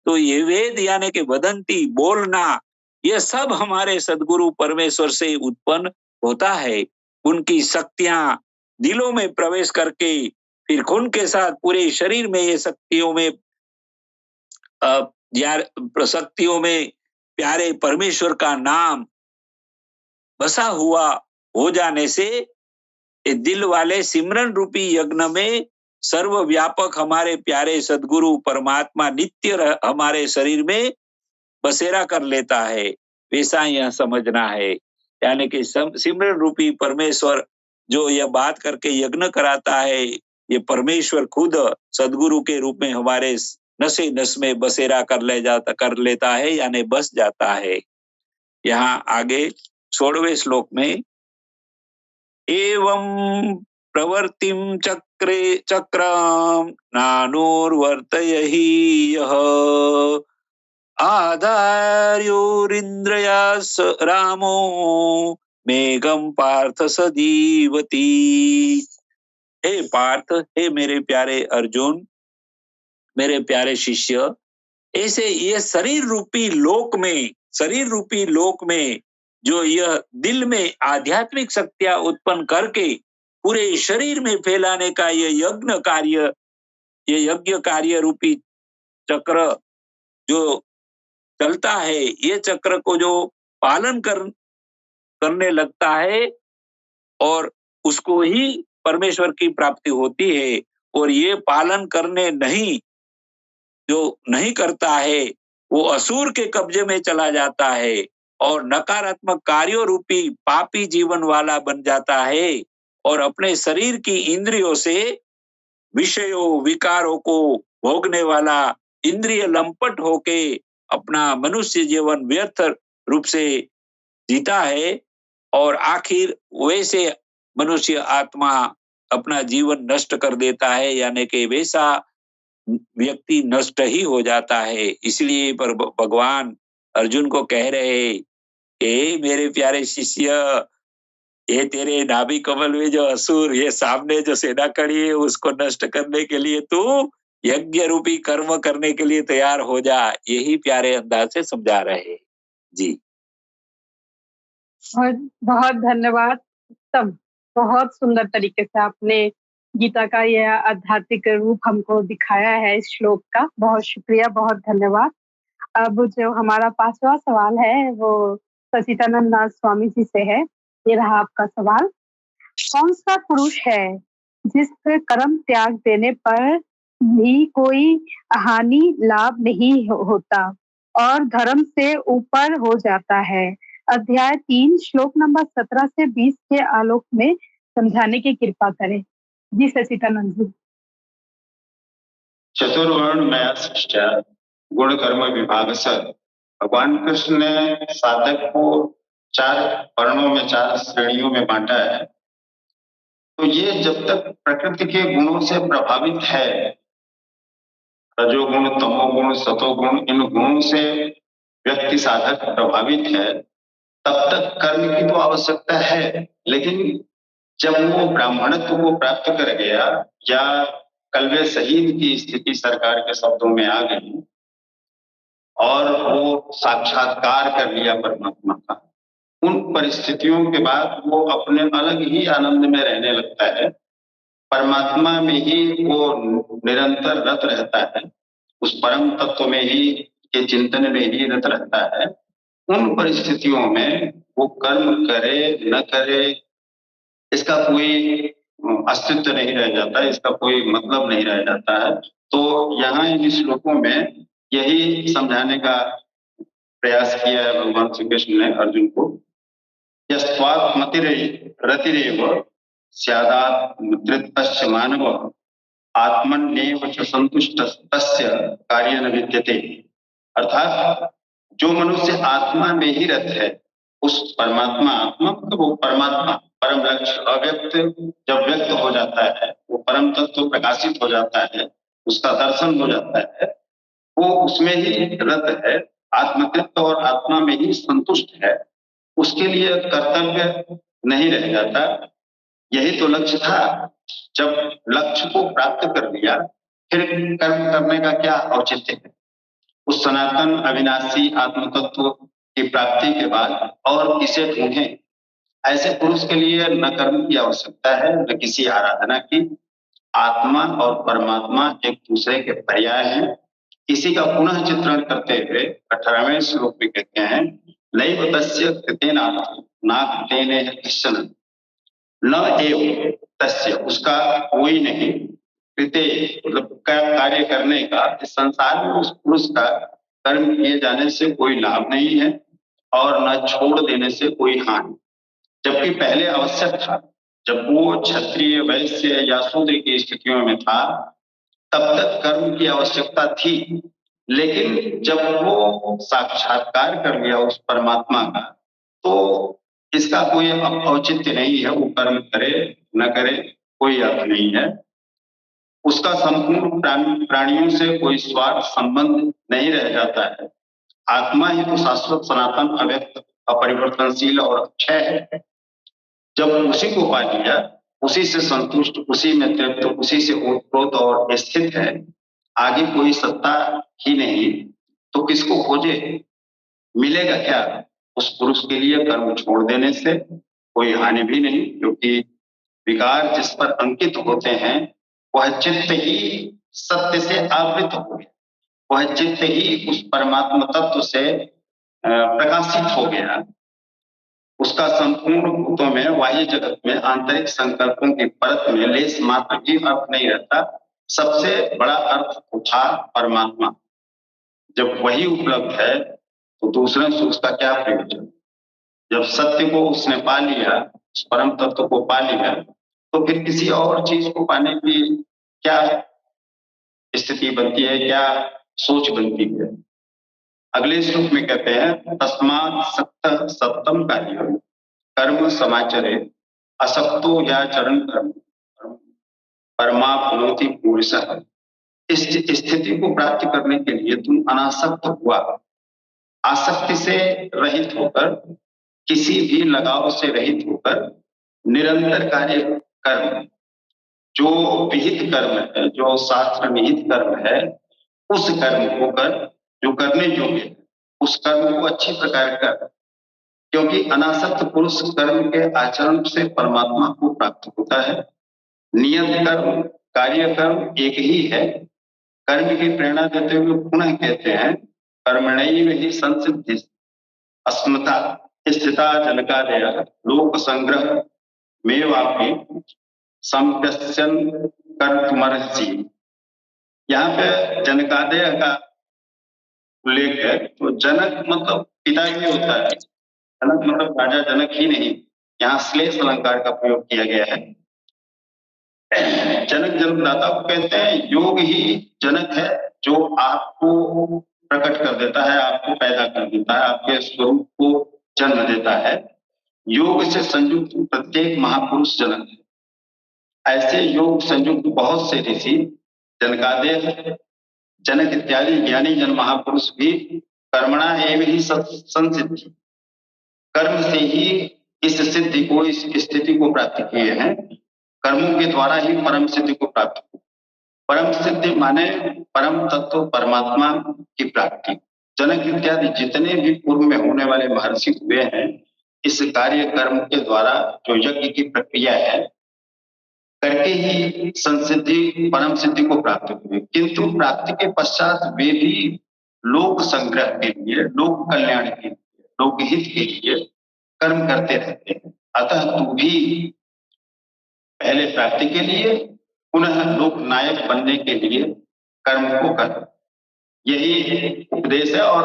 तो ये वेद यानी के वदंती, बोलना, ये सब हमारे सद्गुरु परमेश्वर से उत्पन्न होता है। उनकी शक्तियां दिलों में प्रवेश करके फिर खून के साथ पूरे शरीर में ये शक्तियों में प्यारे परमेश्वर का नाम बसा हुआ हो जाने से ये दिल वाले सिमरन रूपी यज्ञ में सर्वव्यापक हमारे प्यारे सद्गुरु परमात्मा नित्य हमारे शरीर में बसेरा कर लेता है। वैसा यह समझना है, यानी कि सिमरन रूपी परमेश्वर जो यह बात करके यज्ञ कराता है, ये परमेश्वर खुद सद्गुरु के रूप में हमारे नसे नस में बसेरा कर लेता है, यानी बस जाता है। यहाँ आगे 16वें श्लोक में, एवं प्रवर्तिम चक्रम नानुर्वर्तयहि यः आधार्योरिन्द्रया रामो मेघम पार्थ सदीवती। हे पार्थ, हे मेरे प्यारे अर्जुन, मेरे प्यारे शिष्य, ऐसे ये शरीर रूपी लोक में जो यह दिल में आध्यात्मिक शक्तियां उत्पन्न करके पूरे शरीर में फैलाने का ये यज्ञ कार्य रूपी चक्र जो चलता है, ये चक्र को जो पालन करने लगता है और उसको ही परमेश्वर की प्राप्ति होती है। और ये पालन करने जो नहीं करता है वो असुर के कब्जे में चला जाता है और नकारात्मक कार्यों रूपी पापी जीवन वाला बन जाता है और अपने शरीर की इंद्रियों से विषयों विकारों को भोगने वाला इंद्रिय लंपट होके अपना मनुष्य जीवन व्यर्थ रूप से जीता है और आखिर वैसे मनुष्य आत्मा अपना जीवन नष्ट कर देता है, यानी कि वैसा व्यक्ति नष्ट ही हो जाता है। इसलिए पर भगवान अर्जुन को कह रहे हे मेरे प्यारे शिष्य, ये तेरे नाभि कमल में जो असुर ये सामने जो सेना खड़ी है उसको नष्ट करने के लिए तू यज्ञ रूपी कर्म करने के लिए तैयार हो जा, यही प्यारे अंदाज से समझा रहे जी। बहुत बहुत धन्यवाद। तब बहुत सुंदर तरीके से आपने गीता का यह आध्यात्मिक रूप हमको दिखाया है इस श्लोक का। बहुत शुक्रिया, बहुत धन्यवाद। अब जो हमारा 5वां सवाल है वो सचिदानंद दास स्वामी जी से है। ये रहा आपका सवाल। कौन सा पुरुष है जिस कर्म त्याग देने पर भी कोई हानि लाभ नहीं होता और धर्म से ऊपर हो जाता है? अध्याय 3 श्लोक नंबर 17 से 20 के आलोक में समझाने की कृपा करें। जी सचिदानंद जी। चतुर्वर्ण मया सृष्टा गुण कर्म विभाग से भगवान कृष्ण ने साधक को 4 वर्णों में 4 श्रेणियों में बांटा है। तो ये जब तक प्रकृति के गुणों से प्रभावित है, रजोगुण तमोगुण सतोगुण, इन गुणों से व्यक्ति साधक प्रभावित है, तब तक कर्म की तो आवश्यकता है। लेकिन जब वो ब्राह्मणत्व को प्राप्त कर गया या कल्वे शहीद की स्थिति सरकार के शब्दों में आ गई और वो साक्षात्कार कर लिया परमात्मा का, उन परिस्थितियों के बाद वो अपने अलग ही आनंद में रहने लगता है, परमात्मा में ही वो निरंतर रत रहता है, उस परम तत्व में ही के चिंतन में ही रत रहता है। उन परिस्थितियों में वो कर्म करे न करे इसका कोई अस्तित्व नहीं रह जाता, इसका कोई मतलब नहीं रह जाता है। तो यहाँ इन श्लोकों में यही समझाने का प्रयास किया है भगवान श्री कृष्ण ने अर्जुन को। यस्त्वात् रतिरेव स्यादात्मतृप्तस्य मानव आत्मन्येव च संतुष्टस्य कार्येन विद्यते। अर्थात जो मनुष्य आत्मा में ही रत है, उस परमात्मा आत्मा वो परमात्मा परम लक्ष्य अव्यक्त जब व्यक्त हो जाता है, वो परम तत्व प्रकाशित हो जाता है, उसका दर्शन हो जाता है, वो उसमें ही रत है, आत्मतृप्त और आत्मा में ही संतुष्ट है, उसके लिए कर्तव्य नहीं रह जाता। यही तो लक्ष्य था। जब लक्ष्य को प्राप्त कर लिया फिर कर्म करने का क्या औचित्य है? उस सनातन अविनाशी आत्म तत्व की प्राप्ति के बाद और किसे ढूंढें? ऐसे पुरुष के लिए न कर्म की आवश्यकता है न किसी आराधना की। आत्मा और परमात्मा एक दूसरे के पर्याय हैं। इसी का पुनः चित्रण करते हुए 18वें श्लोक में कहते हैं, नैव तस्य कृतेनार्थं नाकृतेन कश्चन, न एव तस्य उसका कोई नहीं, कृते मतलब कार्य करने का, इस संसार में उस पुरुष का कर्म किए जाने से कोई लाभ नहीं है और न छोड़ देने से कोई हानि। जबकि पहले आवश्यक था, जब वो क्षत्रिय वैश्य या शूद्र की स्थितियों में था तब तक कर्म की आवश्यकता थी। लेकिन जब वो साक्षात्कार कर लिया उस परमात्मा का, तो इसका कोई औचित्य नहीं है, वो कर्म करे न करे कोई अर्थ नहीं है। उसका संपूर्ण प्राणियों से कोई स्वार्थ संबंध नहीं रह जाता है। आत्मा ही तो शाश्वत सनातन अव्यक्त अपरिवर्तनशील और अक्षय है। जब उसी को पा लिया, उसी से संतुष्ट, उसी में तृप्त, उसी से ओतप्रोत और स्थित है, आगे कोई सत्ता ही नहीं, तो किसको खोजे? मिलेगा क्या? उस पुरुष के लिए कर्म छोड़ देने से कोई हानि भी नहीं, क्योंकि विकार जिस पर अंकित होते हैं वह चित्त ही सत्य से आवृत हो गया, वह चित्त ही उस परमात्मा तत्व से प्रकाशित हो गया। उसका संपूर्ण भूतों में, बाह्य जगत में, आंतरिक संकल्पों की परत में लेस मात्र भी अर्थ नहीं रहता। सबसे बड़ा अर्थ था परमात्मा। जब वही उपलब्ध है तो दूसरे से उसका क्या प्रयोजन? जब सत्य को उसने पा लिया, उस परम तत्व को पा लिया, तो फिर किसी और चीज को पाने की क्या स्थिति बनती है, क्या सोच बनती है? अगले श्लोक में कहते हैं, तस्मात् सक्त सप्तम कार्य कर्म समाचरे असक्तो या चरण कर्म परमाप्नोति पुरुषः। इस स्थिति को प्राप्त करने के लिए तुम अनासक्त हुआ, आसक्ति से रहित होकर, किसी भी लगाव से रहित होकर निरंतर कार्य कर्म, जो विहित कर्म है, जो शास्त्र निहित कर्म है, उस कर्म को कर, जो करने योग्य है, उस कर्म को अच्छी प्रकार कर। क्योंकि अनासक्त पुरुष कर्म के आचरण से परमात्मा को प्राप्त होता है। नियत कर्म, कार्य कर्म एक ही है। कर्म की प्रेरणा देते हुए पुनः कहते हैं, कर्मणैव हि संसिद्धि अस्मता स्थिता जनकादय लोक संग्रह मेवापि संप्यस्यन् कर्तुमर्हसि। यहाँ पे जनकादय का उल्लेख है। तो जनक मतलब पिता ही होता है, जनक मतलब राजा जनक ही नहीं। यहाँ श्लेष अलंकार का प्रयोग किया गया है। जनक जन्मदाता को कहते हैं। योग ही जनक है, जो आपको प्रकट कर देता है, आपको पैदा कर देता है, आपके स्वरूप को जन्म देता है। योग से संयुक्त प्रत्येक महापुरुष जनक है। ऐसे योग संयुक्त बहुत से ऋषि, जनकादेव, जनक इत्यादि ज्ञानी जन महापुरुष भी कर्मणा एवं ही संसिद्धि, कर्म से ही इस सिद्धि को, इस स्थिति को प्राप्त किए हैं। कर्मों के द्वारा ही परम सिद्धि को प्राप्त की। परम सिद्धि माने परम तत्व परमात्मा की प्राप्ति। जनक इत्यादि जितने भी पूर्व में होने वाले महर्षि हुए हैं, इस कार्य कर्म के द्वारा जो यज्ञ की प्रक्रिया है करके ही संसिद्धि, परम सिद्धि को प्राप्त हुए। किंतु प्राप्ति के पश्चात वे भी लोक संग्रह के लिए, लोक कल्याण के लिए, लोकहित के लिए कर्म करते रहते हैं। अतः तू भी पहले प्राप्ति के लिए, पुनः लोक नायक बनने के लिए कर्म को कर। यही उपदेश है। और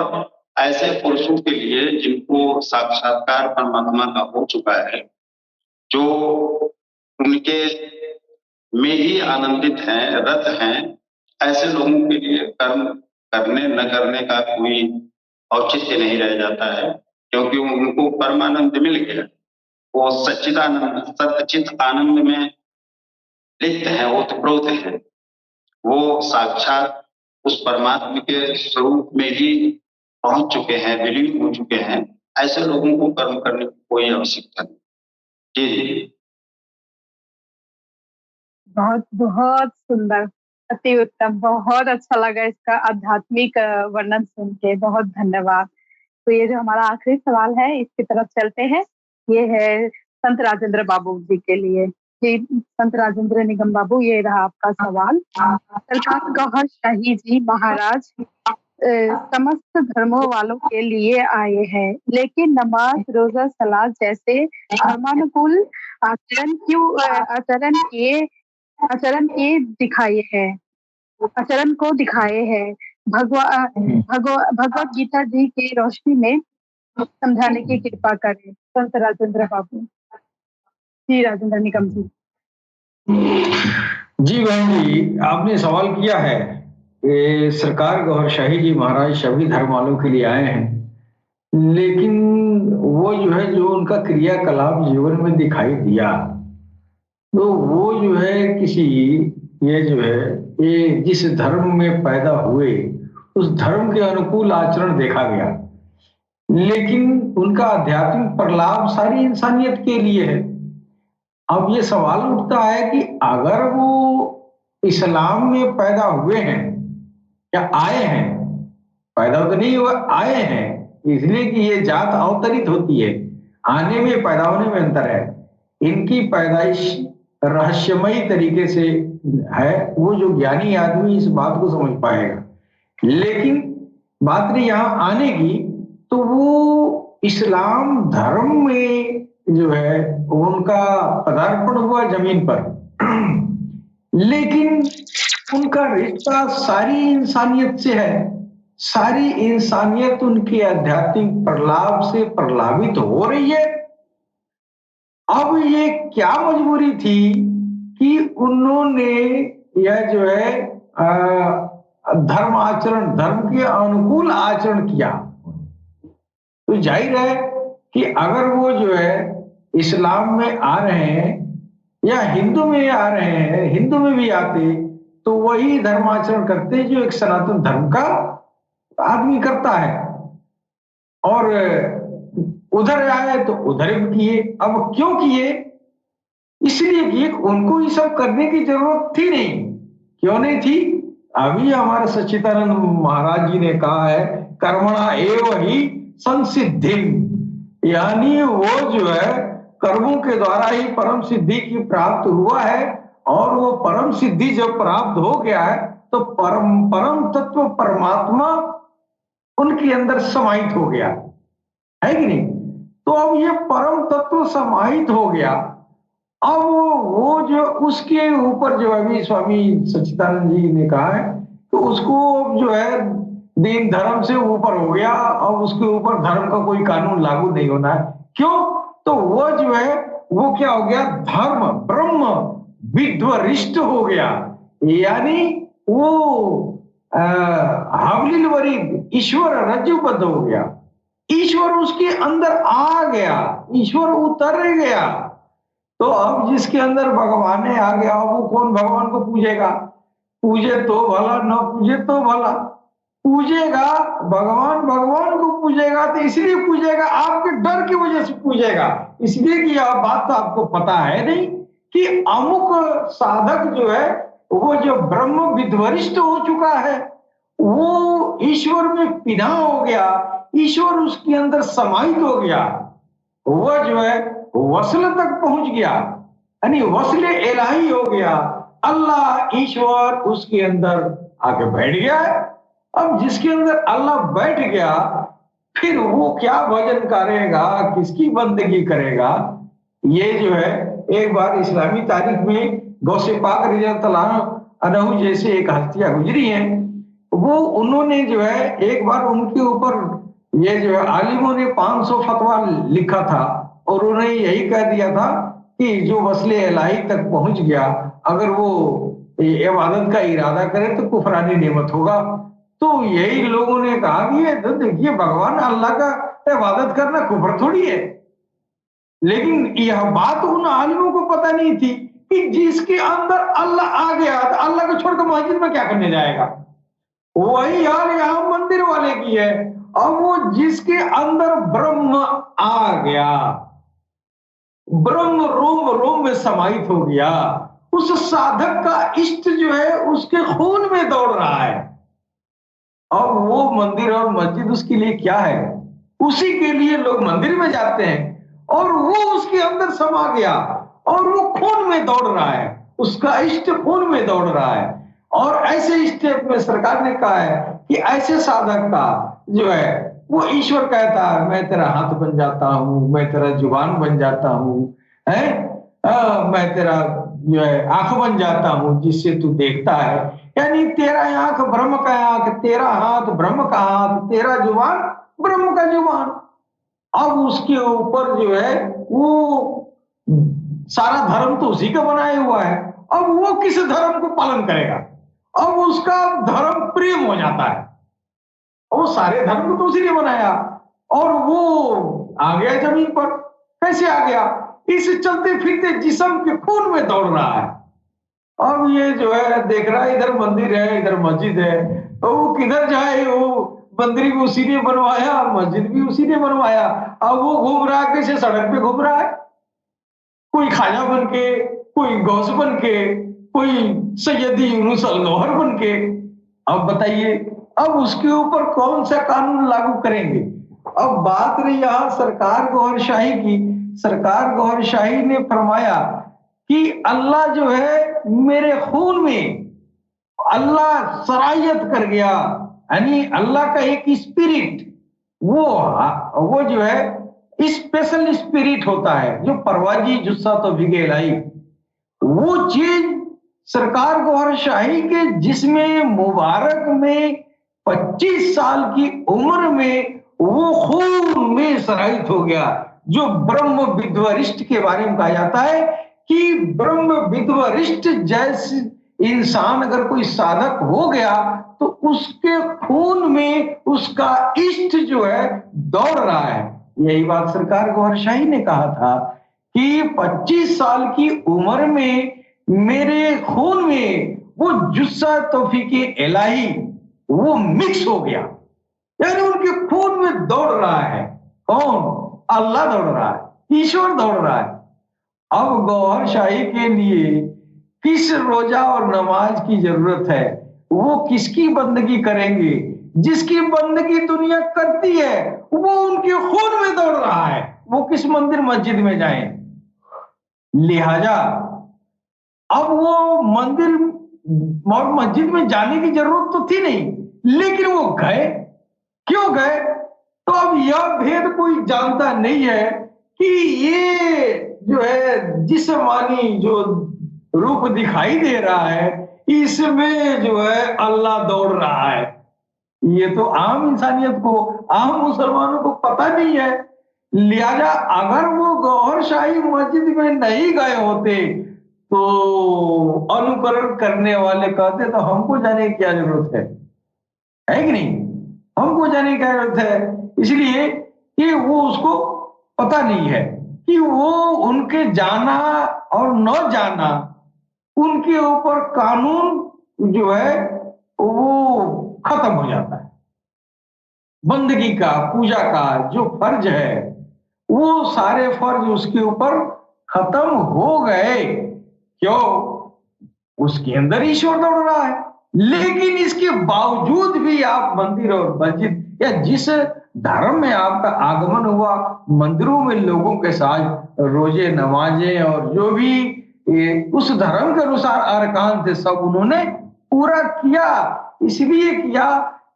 ऐसे पुरुषों के लिए जिनको साक्षात्कार परमात्मा का हो चुका है, जो उनके में ही आनंदित हैं, रत हैं, ऐसे लोगों के लिए कर्म करने न करने का कोई औचित्य नहीं रह जाता है, क्योंकि उनको परमानंद मिल गया। वो सच्चिदानंद, सच्चित आनंद में लिप्त है, ओतप्रोत है। वो साक्षात उस परमात्मा के स्वरूप में ही पहुंच चुके हैं, विलीन हो चुके हैं। ऐसे लोगों को कर्म करने की कोई आवश्यकता नहीं। जी, बहुत बहुत सुंदर, अति उत्तम, बहुत अच्छा लगा इसका आध्यात्मिक वर्णन सुन के। बहुत धन्यवाद। तो ये जो हमारा आखिरी सवाल है, इसकी तरफ चलते हैं। ये है संत राजेंद्र बाबू जी के लिए। जी, संत राजेंद्र निगम बाबू, ये रहा आपका सवाल। सरकार गौहर शाही जी महाराज समस्त धर्मों वालों के लिए आए हैं, लेकिन नमाज, रोजा, सलाद जैसे धर्मानुकूल आचरण को दिखाए हैं। भगवत गीता जी की रोशनी में समझाने की कृपा करें। संत राजेंद्र बाबू जी, राजेंद्र निगम जी। जी बहन जी, आपने सवाल किया है कि सरकार गौहर शाही जी महाराज सभी धर्म वालों के लिए आए हैं, लेकिन वो जो है, जो उनका क्रियाकलाप जीवन में दिखाई दिया, तो वो जो है किसी, ये जो है, ये जिस धर्म में पैदा हुए उस धर्म के अनुकूल आचरण देखा गया, लेकिन उनका आध्यात्मिक प्रलाप सारी इंसानियत के लिए है। अब ये सवाल उठता है कि अगर वो इस्लाम में पैदा हुए हैं या आए हैं, पैदा तो नहीं हुआ, आए हैं, इसलिए कि ये जात अवतरित होती है, आने में पैदा होने में अंतर है। इनकी पैदाइश रहस्यमयी तरीके से है, वो जो ज्ञानी आदमी इस बात को समझ पाएगा। लेकिन बात रही यहाँ आने की, तो वो इस्लाम धर्म में जो है उनका पदार्पण हुआ जमीन पर, लेकिन उनका रिश्ता सारी इंसानियत से है। सारी इंसानियत उनके आध्यात्मिक प्रलाप से प्रलावित हो रही है। अब ये क्या मजबूरी थी कि उन्होंने यह जो है धर्म आचरण, धर्म के अनुकूल आचरण किया। तो जाहिर है कि अगर वो जो है इस्लाम में आ रहे हैं या हिंदू में आ रहे हैं, हिंदू में भी आते तो वही धर्माचरण करते जो एक सनातन धर्म का आदमी करता है, और उधर आए तो उधर भी किए। अब क्यों किए? इसलिए कि उनको ये सब करने की जरूरत थी नहीं। क्यों नहीं थी? अभी हमारे सच्चिदानंद महाराज जी ने कहा है, कर्मणा एव ही संसिद्धिम, यानी वो जो है कर्मों के द्वारा ही परम सिद्धि की प्राप्त हुआ है। और वो परम सिद्धि जब प्राप्त हो गया है तो परम तत्व परमात्मा उनके अंदर समाहित हो गया है कि नहीं। तो अब ये परम तत्व समाहित हो गया। अब वो जो उसके ऊपर जो अभी स्वामी सच्चिदानंद जी ने कहा है, तो उसको जो है दीन धर्म से ऊपर हो गया। अब उसके ऊपर धर्म का कोई कानून लागू नहीं होना है। क्यों? तो वो जो है वो क्या हो गया, धर्म ब्रह्म विद्वरिष्ट हो गया, यानी वो हावलिल वरीद ईश्वर रज्जुबद्ध हो गया। ईश्वर उसके अंदर आ गया, ईश्वर उतर गया। तो अब जिसके अंदर भगवान आ गया, वो कौन भगवान को पूजेगा? पूजे तो भला, न पूजे तो भला। पूजेगा भगवान, भगवान को पूजेगा तो इसलिए पूजेगा, आपके डर की वजह से पूजेगा। इसलिए कि यह बात तो आपको पता है नहीं कि अमुक साधक जो है वो जो ब्रह्म विद्वरिष्ठ हो चुका है, वो ईश्वर में पिना हो गया, ईश्वर उसके अंदर समाहित हो गया। वह जो है वसल तक पहुंच गया, यानी वसले इलाही हो गया। अल्लाह ईश्वर उसके अंदर आके बैठ गया है। अब जिसके अंदर अल्लाह बैठ गया, फिर वो क्या भजन करेगा, किसकी बंदगी करेगा? ये जो है एक बार इस्लामी तारीख में गौसे पाक रज़ियल्लाहु अन्हु जैसे एक हस्तियां गुजरी हैं, वो उन्होंने जो है एक बार उनके ऊपर ये जो है आलिमों ने 500 फतवा लिखा था, और उन्होंने यही कह दिया था कि जो वसले इलाही तक पहुंच गया, अगर वो इबादत का इरादा करे तो कुफरानी नेमत होगा। तो यही लोगों ने कहा कि ये तो देखिए, भगवान अल्लाह का इबादत करना कुफर थोड़ी है। लेकिन यह बात उन आलिमों को पता नहीं थी कि जिसके अंदर अल्लाह आ गया, तो अल्लाह को छोड़कर मस्जिद में क्या करने जाएगा। वही हाल यहाँ मंदिर वाले की है। अब वो जिसके अंदर ब्रह्म आ गया, ब्रह्म रोम रोम में समाहित हो गया, उस साधक का इष्ट जो है उसके खून में दौड़ रहा है। अब वो मंदिर और मस्जिद उसके लिए क्या है? उसी के लिए लोग मंदिर में जाते हैं, और वो उसके अंदर समा गया और वो खून में दौड़ रहा है, उसका इष्ट खून में दौड़ रहा है। और ऐसे स्टेप में सरकार ने कहा है कि ऐसे साधक का जो है वो ईश्वर कहता है, मैं तेरा हाथ बन जाता हूं, मैं तेरा जुबान बन जाता हूं, मैं तेरा जो है आंख बन जाता हूं जिससे तू देखता है। यानी तेरा आंख ब्रह्म का आंख, तेरा हाथ ब्रह्म का हाथ, तेरा जुबान ब्रह्म का जुबान। अब उसके ऊपर जो है वो सारा धर्म तो उसी का बनाया हुआ है। अब वो किस धर्म को पालन करेगा? अब उसका धर्म प्रेम हो जाता है, और वो सारे धर्म को तो उसी ने बनाया, और वो आ गया जमीन पर। कैसे आ गया? इस चलते फिरते जिस्म के खून में दौड़ रहा है। अब ये जो है देख रहा है, इधर मंदिर है, इधर मस्जिद है, तो वो किधर जाए? वो मंदिर भी उसी ने बनवाया, मस्जिद भी उसी ने बनवाया। अब वो घूम रहा है, कैसे सड़क पे घूम रहा है, कोई खाजा बन के, कोई गौस बन के, कोई सैयदी यूनुस अल-गौहर बन के। अब बताइए, अब उसके ऊपर कौन सा कानून लागू करेंगे? अब बात रही यहाँ सरकार गौहरशाही की। सरकार गौहरशाही ने फरमाया कि अल्लाह जो है मेरे खून में, अल्लाह सरायत कर गया, यानी अल्लाह का एक स्पिरिट, वो जो है स्पेशल स्पिरिट होता है जो परवाजी जुस्सा तो भिगे लाई, वो चीज सरकार गौहरशाही के जिस्म मुबारक में 25 साल की उम्र में वो खून में सराहित हो गया। जो ब्रह्म विद्वरिष्ठ के बारे में कहा जाता है कि ब्रह्म विद्वरिष्ठ जैसे इंसान अगर कोई साधक हो गया तो उसके खून में उसका इष्ट जो है दौड़ रहा है। यही बात सरकार गौहरशाही ने कहा था कि 25 साल की उम्र में मेरे खून में वो जुस्सा तौफीके इलाही वो मिक्स हो गया, यानी उनके खून में दौड़ रहा है। कौन? अल्लाह दौड़ रहा है, ईश्वर दौड़ रहा है। अब गौहरशाही के लिए किस रोजा और नमाज की जरूरत है? वो किसकी बंदगी करेंगे? जिसकी बंदगी दुनिया करती है वो उनके खून में दौड़ रहा है, वो किस मंदिर मस्जिद में जाएं? लिहाजा अब वो मंदिर और मस्जिद में जाने की जरूरत तो थी नहीं, लेकिन वो गए। क्यों गए? तो अब यह भेद कोई जानता नहीं है कि ये जो है जिस्मानी जो रूप दिखाई दे रहा है इसमें जो है अल्लाह दौड़ रहा है। ये तो आम इंसानियत को, आम मुसलमानों को पता नहीं है। लिहाजा अगर वो गौहरशाही मस्जिद में नहीं गए होते तो अनुकरण करने वाले कहते तो हमको जाने की क्या जरूरत है कि नहीं? हमको जाने की क्या जरूरत है? इसलिए कि वो उसको पता नहीं है कि वो उनके जाना और न जाना उनके ऊपर कानून जो है वो खत्म हो जाता है। बंदगी का, पूजा का जो फर्ज है वो सारे फर्ज उसके ऊपर खत्म हो गए। क्यों? उसके अंदर ईश्वर दौड़ रहा है। लेकिन इसके बावजूद भी आप मंदिर और मस्जिद या जिस धर्म में आपका आगमन हुआ, मंदिरों में लोगों के साथ रोजे नमाजें और जो भी उस धर्म के अनुसार अरकान थे सब उन्होंने पूरा किया। इसलिए किया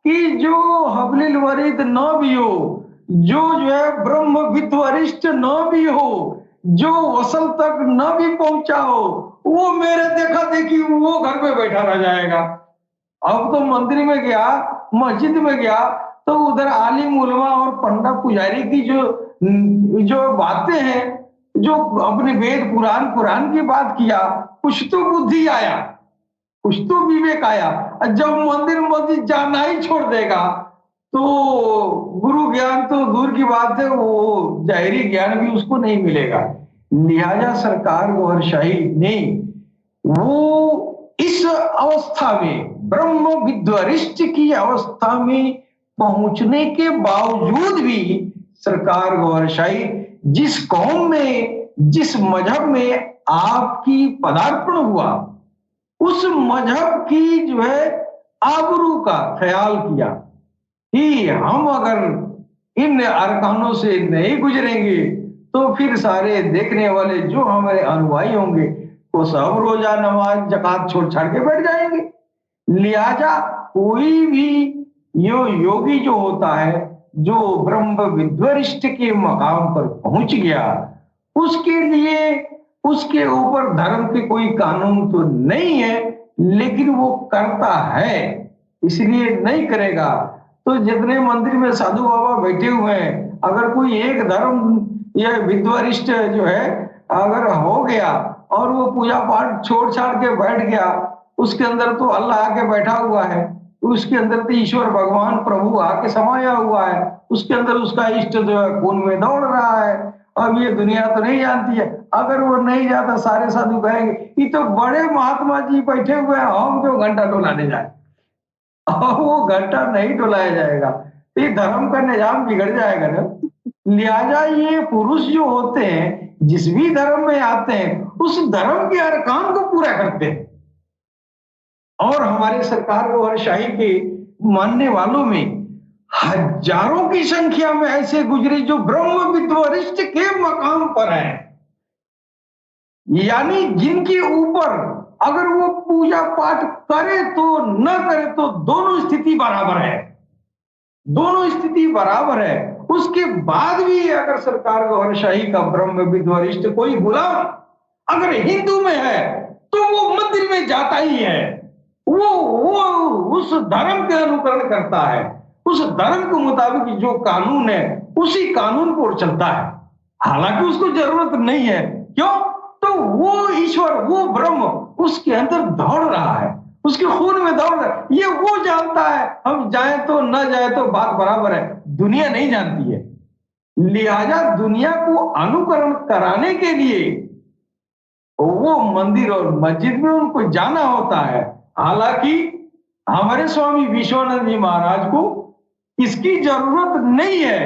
कि जो हबलिल वरीद न भी हो, जो है ब्रह्म विद्वरिष्ठ न भी हो, जो वसल तक न भी पहुंचा हो, वो मेरे देखा देखी वो घर में बैठा रह जाएगा। अब तो मंदिर में गया, मस्जिद में गया तो उधर आलिम उलमा और पंडा पुजारी की जो बातें हैं, जो अपने वेद कुरान की बात किया, कुछ तो बुद्धि आया, कुछ तो विवेक आया। जब मंदिर मस्जिद जाना ही छोड़ देगा तो गुरु ज्ञान तो दूर की बात है, वो जाहिरी ज्ञान भी उसको नहीं मिलेगा। लिहाजा सरकार गौहरशाही ने वो इस अवस्था में, ब्रह्म विद्वरिष्ठ की अवस्था में पहुंचने के बावजूद भी सरकार गौहरशाही जिस कौम में, जिस मजहब में आपकी पदार्पण हुआ, उस मजहब की जो है आबरू का ख्याल किया कि हम अगर इन अरकानों से नहीं गुजरेंगे तो फिर सारे देखने वाले जो हमारे अनुयायी होंगे वो सब रोजा नमाज जकात छोड़ छाड़ के बैठ जाएंगे। लिहाजा कोई भी योगी जो होता है, जो ब्रह्म विद्वरिष्ठ के मकाम पर पहुंच गया, उसके लिए उसके ऊपर धर्म के कोई कानून तो नहीं है, लेकिन वो करता है। इसलिए नहीं करेगा तो जितने मंदिर में साधु बाबा बैठे हुए हैं, अगर कोई एक धर्म या विद्वरिष्ठ जो है अगर हो गया और वो पूजा पाठ छोड़ छाड़ के बैठ गया, उसके अंदर तो अल्लाह आके बैठा हुआ है, उसके अंदर तो ईश्वर भगवान प्रभु आके समाया हुआ है, उसके अंदर उसका इष्ट जो है खून में दौड़ रहा है। अब ये दुनिया तो नहीं जानती है। अगर वो नहीं जाता सारे साधु कहेंगे ये तो बड़े महात्मा जी बैठे हुए हैं, हम क्यों घंटा डोलाने जाए? और वो घंटा नहीं डोलाया जाएगा तो ये धर्म का निजाम बिगड़ जाएगा ना। लिहाजा ये पुरुष जो होते हैं जिस भी धर्म में आते हैं उस धर्म के अरकान को पूरा करते हैं। और हमारे सरकार गौहरशाही के मानने वालों में हजारों की संख्या में ऐसे गुजरे जो ब्रह्म विद्वरिष्ठ के मकाम पर हैं, यानी जिनके ऊपर अगर वो पूजा पाठ करे तो न करे तो दोनों स्थिति बराबर है, दोनों स्थिति बराबर है। उसके बाद भी अगर सरकार गौरशाही का ब्रह्म विद्वरिष्ठ कोई गुलाम अगर हिंदू में है तो वो मंदिर में जाता ही है, वो उस धर्म के अनुकरण करता है, उस धर्म के मुताबिक जो कानून है उसी कानून पर चलता है। हालांकि उसको जरूरत नहीं है, क्यों? तो वो ईश्वर, वो ब्रह्म उसके अंदर दौड़ रहा है, उसके खून में दौड़ रहा है, ये वो जानता है। हम जाए तो न जाए तो बात बराबर है, दुनिया नहीं जानती है। लिहाजा दुनिया को अनुकरण कराने के लिए वो मंदिर और मस्जिद में उनको जाना होता है। हालांकि हमारे स्वामी विश्वानंद जी महाराज को इसकी जरूरत नहीं है,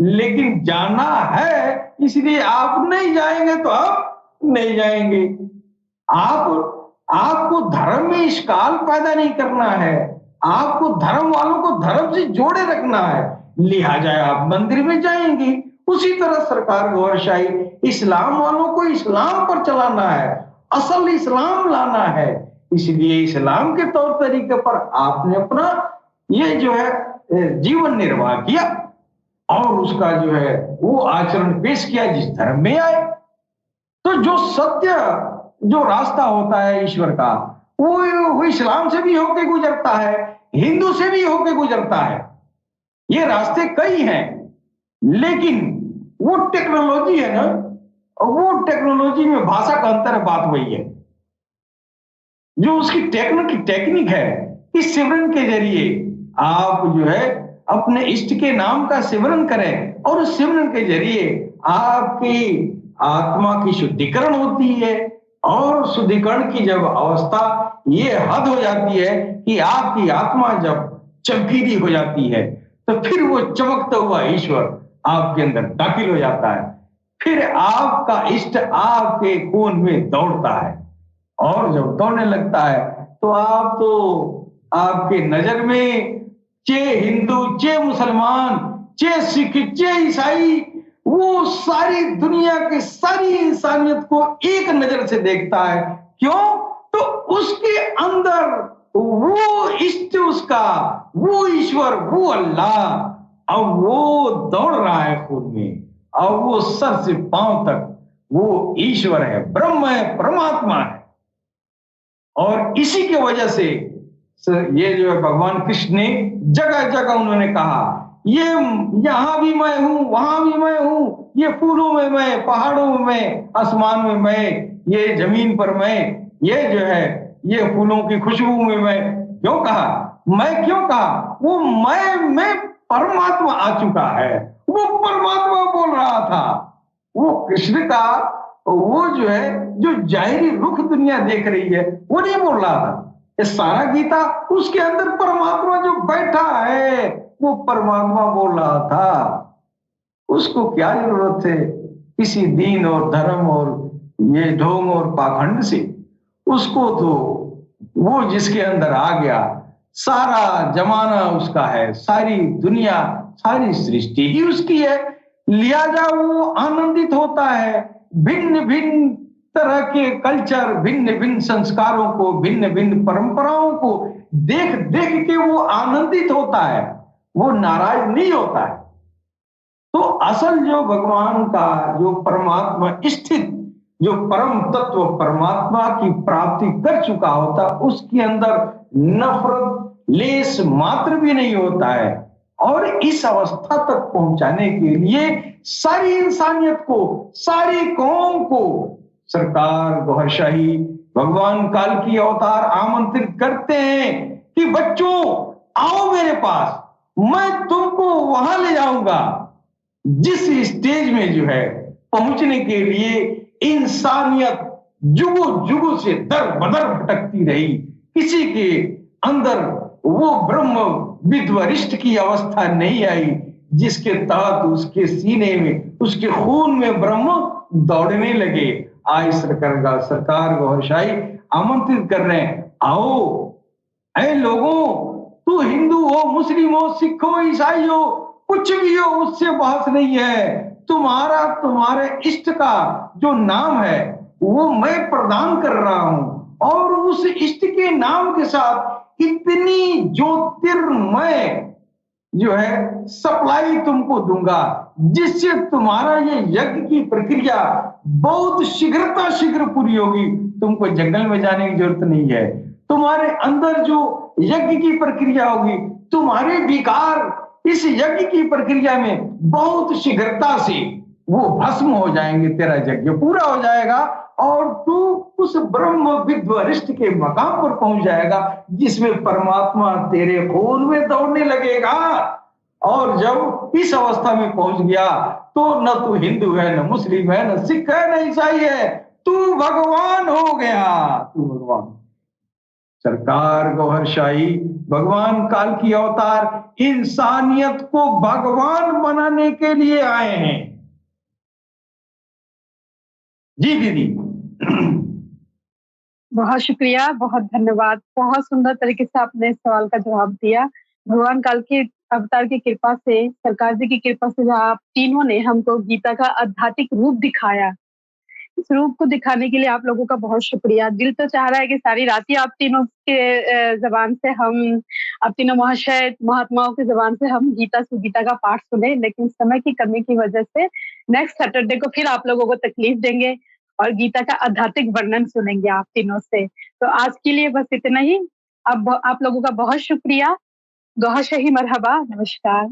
लेकिन जाना है, इसलिए आप नहीं जाएंगे तो आप नहीं जाएंगे। आपको धर्म में इश्काल पैदा नहीं करना है, आपको धर्म वालों को धर्म से जोड़े रखना है, लिहाजा आप मंदिर में जाएंगे। उसी तरह सरकार गौरशाही इस्लाम वालों को इस्लाम पर चलाना है, असल इस्लाम लाना है, इसलिए इस्लाम के तौर तरीके पर आपने अपना ये जो है जीवन निर्वाह किया और उसका जो है वो आचरण पेश किया जिस धर्म में आए। तो जो सत्य जो रास्ता होता है ईश्वर का वो इस्लाम से भी होके गुजरता है, हिंदू से भी होके गुजरता है। ये रास्ते कई हैं, लेकिन वो टेक्नोलॉजी है ना, वो टेक्नोलॉजी में भाषा का अंतर है, बात वही है। जो उसकी टेक्निक है, इस सिमरन के जरिए आप जो है अपने इष्ट के नाम का सिमरन करें और उस सिमरन के जरिए आपकी आत्मा की शुद्धिकरण होती है। और शुद्धिकरण की जब अवस्था ये हद हो जाती है कि आपकी आत्मा जब चमकीली हो जाती है तो फिर वो चमकता हुआ ईश्वर आपके अंदर दाखिल हो जाता है। फिर आपका इष्ट आपके खून में दौड़ता है और जब दौड़ने लगता है तो आपके नजर में चे हिंदू, चे मुसलमान, चे सिख, चे ईसाई, वो सारी दुनिया की सारी इंसानियत को एक नजर से देखता है। क्यों? तो उसके अंदर वो इष्ट, उसका वो ईश्वर, वो अल्लाह अब वो दौड़ रहा है खून में, और वो सर से पांव तक वो ईश्वर है, ब्रह्म है, परमात्मा है। और इसी की वजह से ये जो है भगवान कृष्ण ने जगह जगह उन्होंने कहा, ये यहां भी मैं हूं, वहां भी मैं हूं, ये फूलों में मैं, पहाड़ों में मैं, आसमान में मैं, ये जमीन पर मैं, ये जो है ये फूलों की खुशबू में मैं। क्यों कहा? मैं क्यों कहा? वो मैं परमात्मा आ चुका है, वो परमात्मा बोल रहा था। वो कृष्ण का वो जो है जो जाहिरी रुख दुनिया देख रही है वो नहीं बोल रहा था। ये सारा गीता उसके अंदर परमात्मा जो बैठा है वो परमात्मा बोल रहा था। उसको क्या जरूरत है किसी दीन और धर्म और ये ढोंग और पाखंड से? उसको तो वो जिसके अंदर आ गया, सारा जमाना उसका है, सारी दुनिया, सारी सृष्टि ही उसकी है, लिहाजा वो आनंदित होता है। भिन्न भिन्न तरह के कल्चर, भिन्न भिन्न संस्कारों को, भिन्न भिन्न परंपराओं को देख देख के वो आनंदित होता है, वो नाराज नहीं होता है। तो असल जो भगवान का जो परमात्मा स्थित जो परम तत्व परमात्मा की प्राप्ति कर चुका होता, उसके अंदर नफरत लेस मात्र भी नहीं होता है। और इस अवस्था तक पहुंचाने के लिए सारी इंसानियत को, सारी कौम को सरकार गौहरशाही भगवान काल की अवतार आमंत्रित करते हैं कि बच्चों आओ मेरे पास, मैं तुमको वहां ले जाऊंगा जिस स्टेज में जो है पहुंचने के लिए इंसानियत जुगों जुगों से दर बदर भटकती रही, किसी के अंदर वो ब्रह्म विद्वरिष्ठ की अवस्था नहीं आई जिसके तहत उसके सीने में, उसके खून में ब्रह्म दौड़ने लगे। आज सरकार गौहरशाही आमंत्रित कर रहे हैं, आओ ऐ लोगों, तू हिंदू हो, मुस्लिम हो, सिख हो, ईसाई हो, कुछ भी हो, उससे बहस नहीं है। तुम्हारा तुम्हारे इष्ट का जो नाम है वो मैं प्रदान कर रहा हूं और उस इष्ट के नाम के साथ इतनी ज्योतिर्मय जो है सप्लाई तुमको दूंगा, जिससे तुम्हारा ये यज्ञ की प्रक्रिया बहुत शीघ्र पूरी होगी। तुमको जंगल में जाने की जरूरत नहीं है। तुम्हारे अंदर जो यज्ञ की प्रक्रिया होगी, तुम्हारे विकार इस यज्ञ की प्रक्रिया में बहुत शीघ्रता से वो भस्म हो जाएंगे, तेरा यज्ञ पूरा हो जाएगा और तू उस ब्रह्म विद्वरिष्ठ के मकाम पर पहुंच जाएगा, जिसमें परमात्मा तेरे खून में दौड़ने लगेगा। और जब इस अवस्था में पहुंच गया तो न तू हिंदू है, न मुस्लिम है, न सिख है, न ईसाई है, तू भगवान हो गया। तू भगवान। सरकार गौहरशाही भगवान काल की अवतार इंसानियत को भगवान बनाने के लिए आए हैं। जी दीदी। बहुत शुक्रिया, बहुत धन्यवाद। बहुत सुंदर तरीके से आपने इस सवाल का जवाब दिया। भगवान काल के अवतार की कृपा से, सरकार जी की कृपा से, जहाँ आप तीनों ने हमको गीता का आध्यात्मिक रूप दिखाया, इस रूप को दिखाने के लिए आप लोगों का बहुत शुक्रिया। दिल तो चाह रहा है कि सारी रात ही आप तीनों के जबान से हम, आप तीनों महाशय महात्माओं की जबान से हम गीता सुगीता का पाठ सुने, लेकिन समय की कमी की वजह से नेक्स्ट सैटरडे को फिर आप लोगों को तकलीफ देंगे और गीता का आध्यात्मिक वर्णन सुनेंगे आप तीनों से। तो आज के लिए बस इतना ही। अब आप लोगों का बहुत शुक्रिया। दोहा शही मरहबा, नमस्कार।